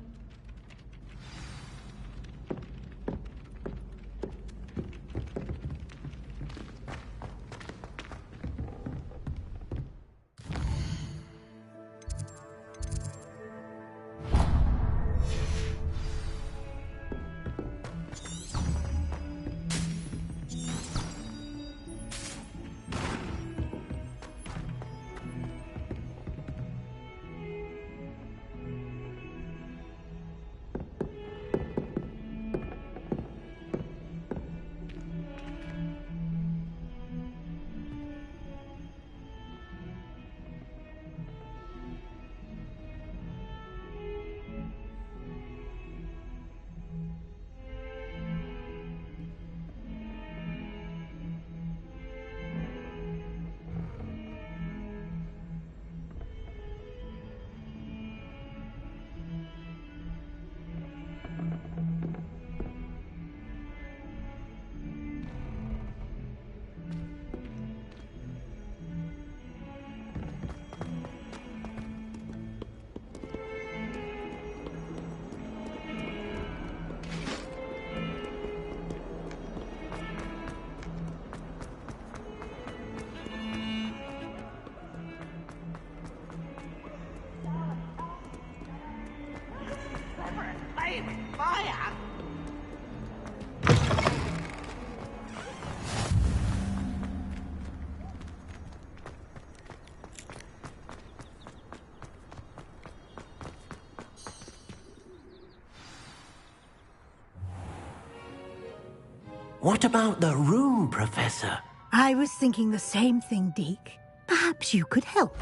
D: What about the room, Professor?
H: I was thinking the same thing, Deke. Perhaps you could help.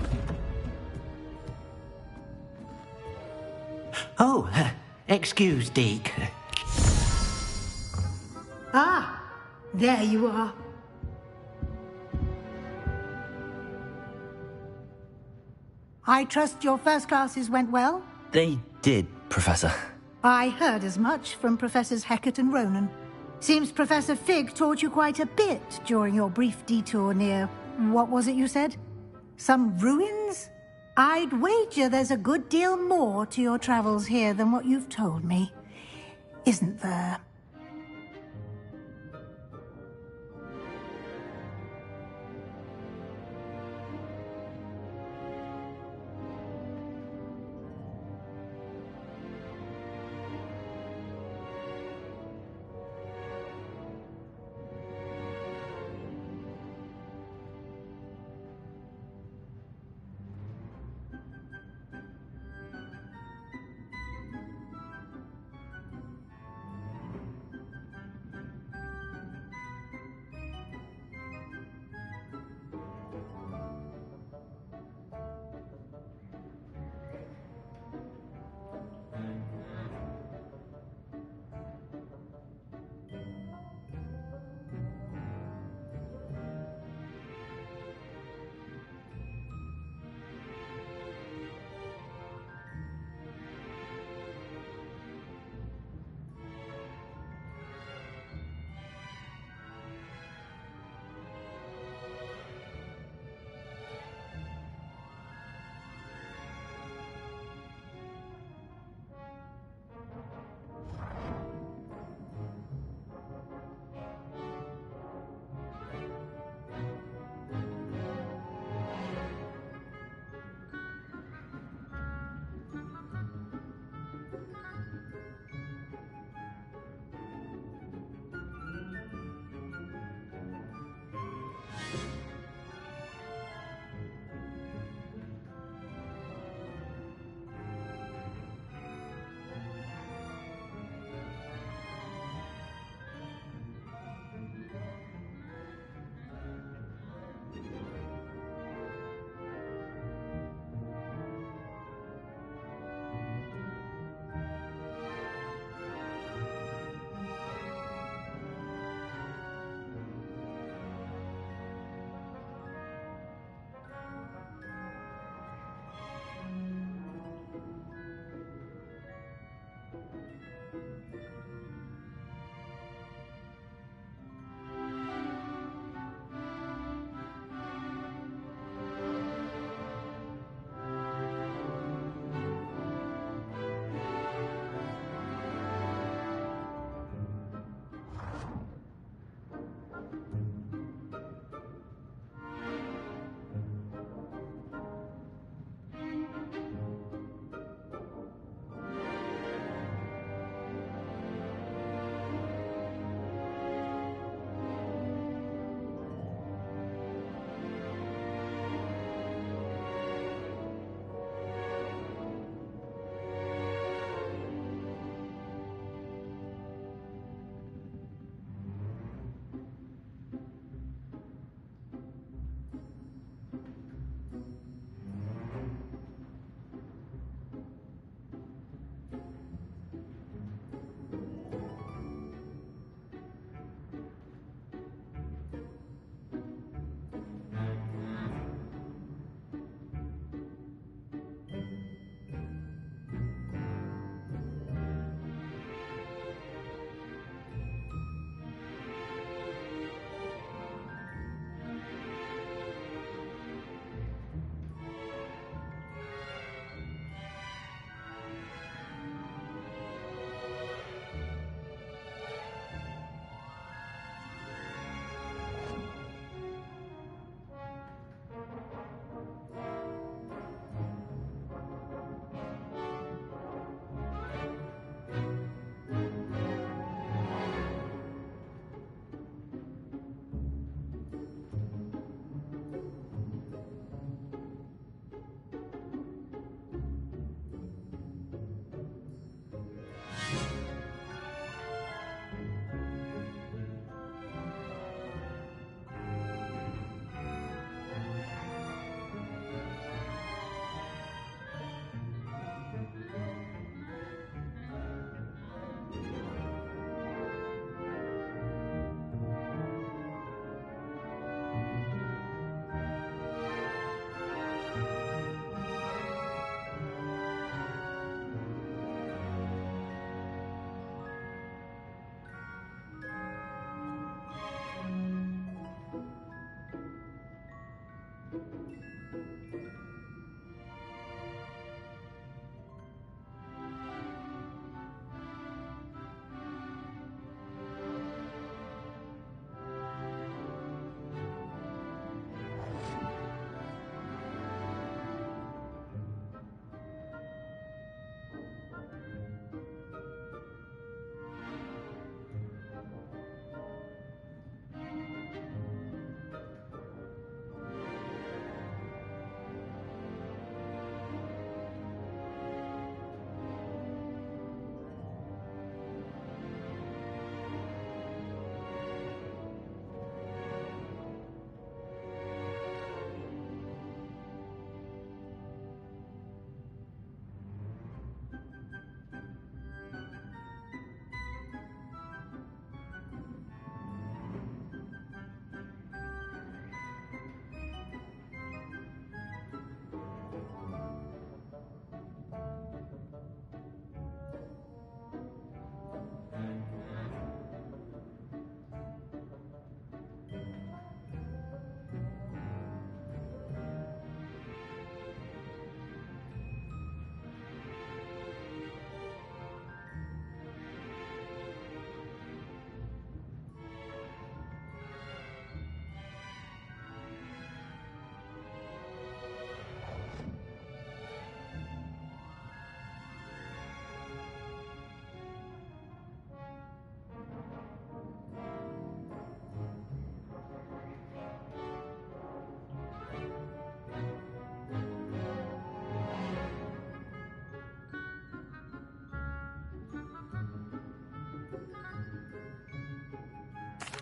E: Oh, excuse, Deke.
H: Ah, there you are. I trust your first classes went well?
A: They did, Professor.
H: I heard as much from Professors Hecat and Ronan. Seems Professor Fig taught you quite a bit during your brief detour near... what was it you said? Some ruins? I'd wager there's a good deal more to your travels here than what you've told me. Isn't there?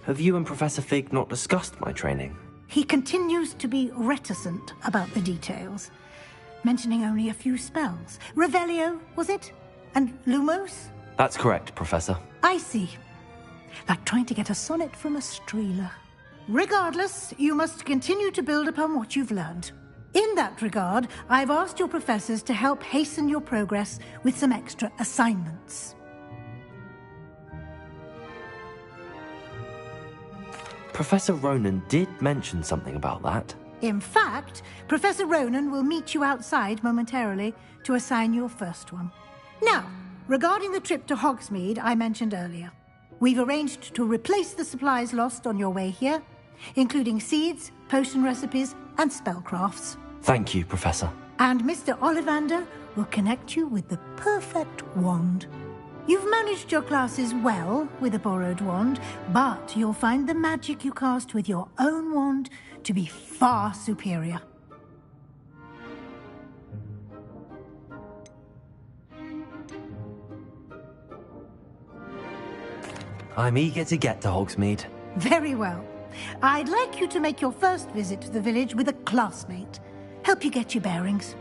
A: Have you and Professor Fig not discussed my training?
H: He continues to be reticent about the details, mentioning only a few spells. Revelio, was it? And Lumos?
A: That's correct, Professor.
H: I see. Like trying to get a sonnet from a streeler. Regardless, you must continue to build upon what you've learned. In that regard, I've asked your professors to help hasten your progress with some extra assignments.
A: Professor Ronan did mention something about that.
H: In fact, Professor Ronan will meet you outside momentarily to assign your first one. Now, regarding the trip to Hogsmeade I mentioned earlier, we've arranged to replace the supplies lost on your way here, including seeds, potion recipes, and spellcrafts.
A: Thank you, Professor.
H: And Mr. Ollivander will connect you with the perfect wand. You've managed your classes well with a borrowed wand, but you'll find the magic you cast with your own wand to be far superior.
A: I'm eager to get to Hogsmeade.
H: Very well. I'd like you to make your first visit to the village with a classmate. Help you get your bearings.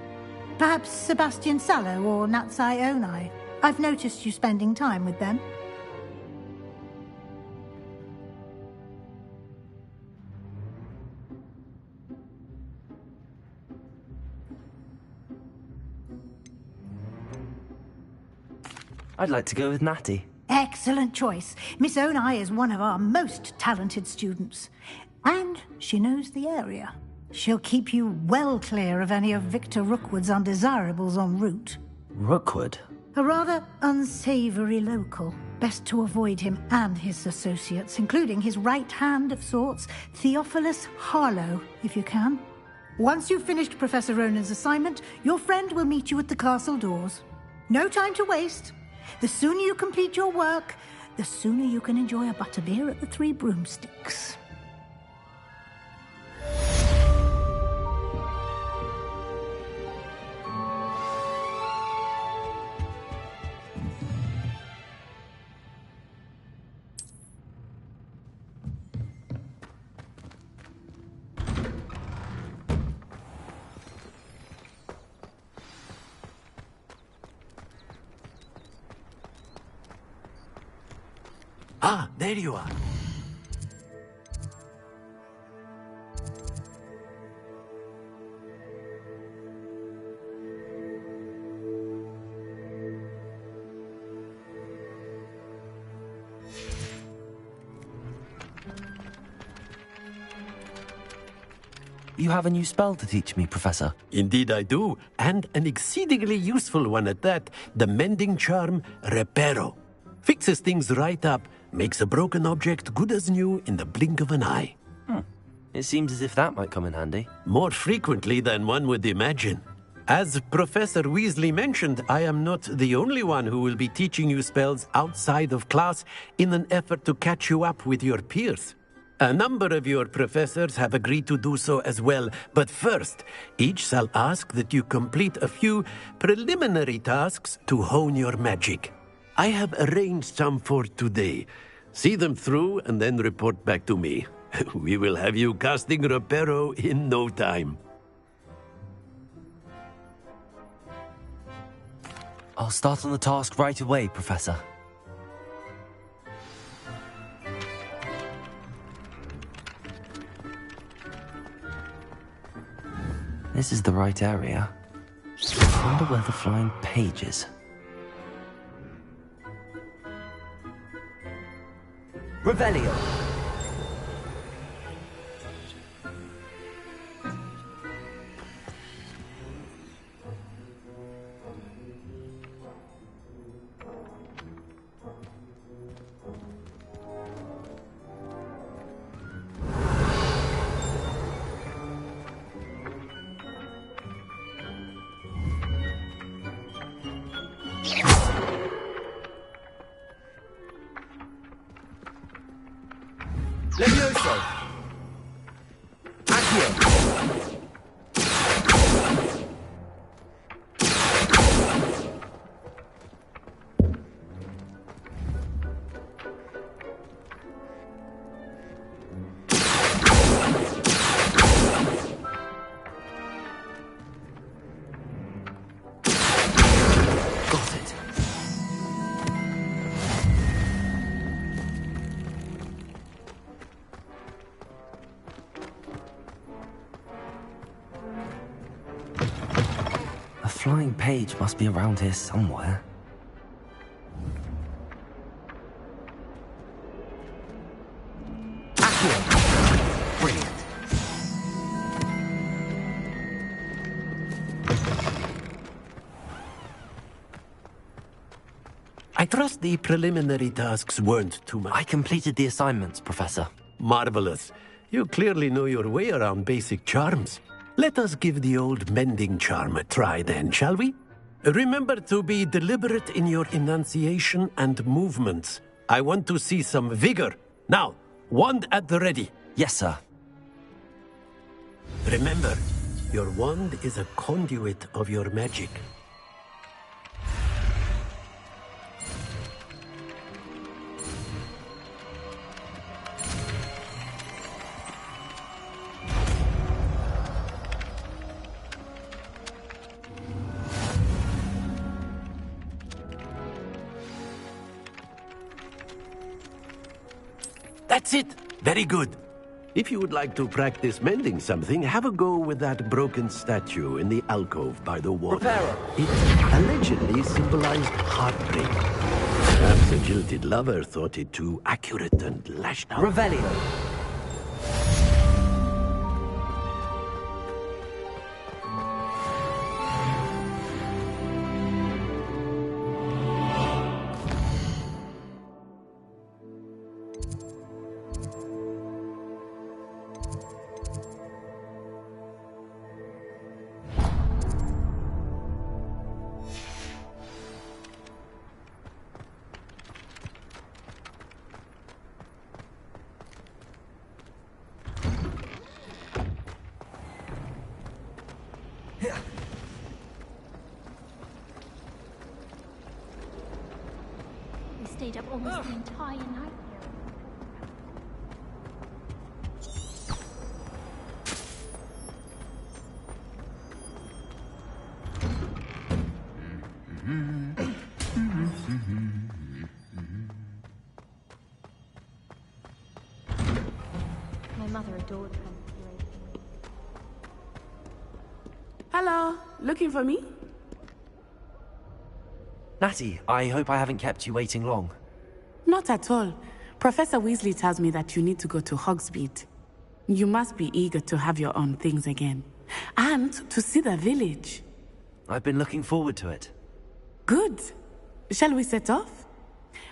H: Perhaps Sebastian Sallow or Natsai Onai. I've noticed you spending time with them.
A: I'd like to go with Natty.
H: Excellent choice. Miss Onai is one of our most talented students. And she knows the area. She'll keep you well clear of any of Victor Rookwood's undesirables en route.
A: Rookwood?
H: A rather unsavory local. Best to avoid him and his associates, including his right hand of sorts, Theophilus Harlow, if you can. Once you've finished Professor Ronan's assignment, your friend will meet you at the castle doors. No time to waste. The sooner you complete your work, the sooner you can enjoy a butterbeer at the Three Broomsticks.
D: Ah, there you are.
A: you have a new spell to teach me, Professor.
D: Indeed I do, and an exceedingly useful one at that. The mending charm, Reparo. Fixes things right up, makes a broken object good as new in the blink of an eye.
A: It seems as if that might come in handy.
D: More frequently than one would imagine. As Professor Weasley mentioned, I am not the only one who will be teaching you spells outside of class in an effort to catch you up with your peers. A number of your professors have agreed to do so as well, but first, each shall ask that you complete a few preliminary tasks to hone your magic. I have arranged some for today. See them through and then report back to me. We will have you casting Reparo in no time.
A: I'll start on the task right away, Professor. This is the right area. I wonder where the flying page is. Revelio! Levioso! Accio! Got it. A flying page must be around here somewhere. Accio! Brilliant.
D: I trust the preliminary tasks weren't too much.
A: I completed the assignments, Professor.
D: Marvelous. You clearly know your way around basic charms. Let us give the old mending charm a try then, shall we? Remember to be deliberate in your enunciation and movements. I want to see some vigor. Now, wand at the ready.
A: Yes, sir.
D: Remember, your wand is a conduit of your magic. That's it! Very good. If you would like to practice mending something, have a go with that broken statue in the alcove by the wall.
A: Reparo.
D: It allegedly symbolized heartbreak. Perhaps a jilted lover thought it too accurate and lashed out.
A: Revelio.
O: We stayed up almost the entire night. My mother adored her.
P: Hello, looking for me?
A: Natty, I hope I haven't kept you waiting long.
P: Not at all. Professor Weasley tells me that you need to go to Hogsmeade. You must be eager to have your own things again. And to see the village.
A: I've been looking forward to it.
P: Good. Shall we set off?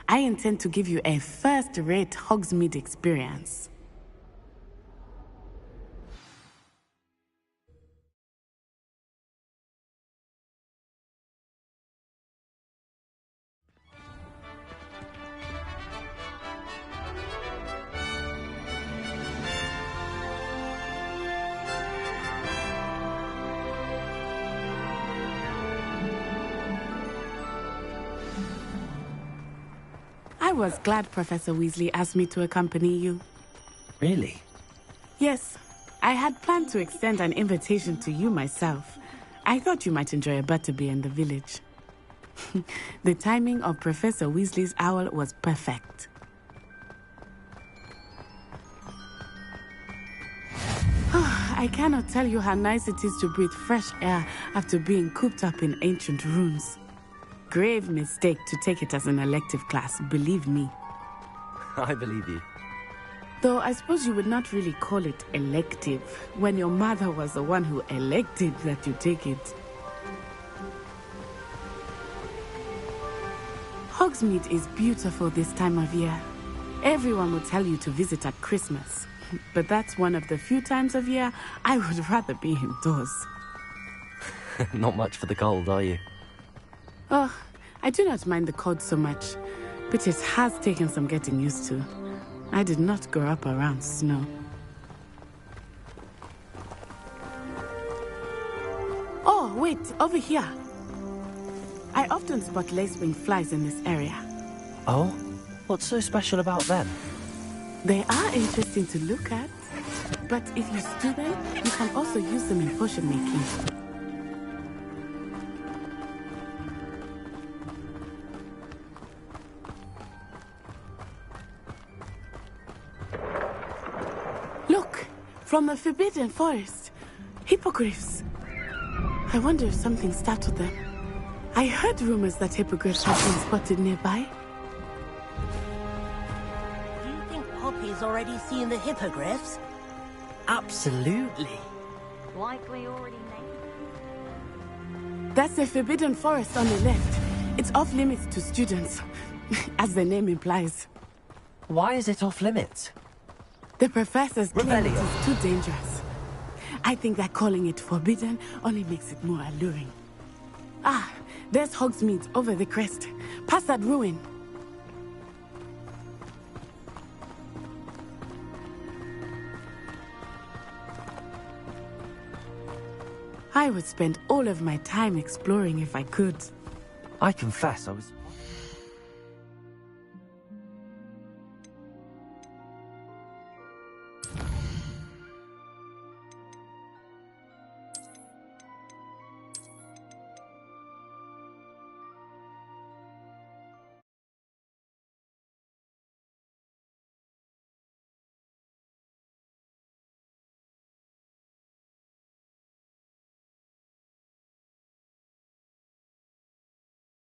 P: I intend to give you a first-rate Hogsmeade experience. I was glad Professor Weasley asked me to accompany you.
A: Really?
P: Yes. I had planned to extend an invitation to you myself. I thought you might enjoy a butterbeer in the village. The timing of Professor Weasley's owl was perfect. I cannot tell you how nice it is to breathe fresh air after being cooped up in ancient ruins. Grave mistake to take it as an elective class, believe me.
A: I believe you.
P: Though I suppose you would not really call it elective, when your mother was the one who elected that you take it. Hogsmeade is beautiful this time of year. Everyone will tell you to visit at Christmas. But that's one of the few times of year I would rather be indoors.
A: Not much for the cold, are you?
P: Oh, I do not mind the cold so much, but it has taken some getting used to. I did not grow up around snow. Oh, wait, over here. I often spot lacewing flies in this area.
A: Oh? What's so special about them?
P: They are interesting to look at, but if you stew them, you can also use them in potion making. Look, from the Forbidden Forest. Hippogriffs. I wonder if something startled them. I heard rumors that hippogriffs have been spotted nearby.
R: Do you think Poppy's already seen the hippogriffs?
A: Absolutely.
O: Likely already named.
P: That's the Forbidden Forest on the left. It's off limits to students, as the name implies.
A: Why is it off limits?
P: The professors claim it is too dangerous. I think that calling it forbidden only makes it more alluring. Ah, there's Hogsmeade over the crest. Past that ruin. I would spend all of my time exploring if I could.
A: I confess I was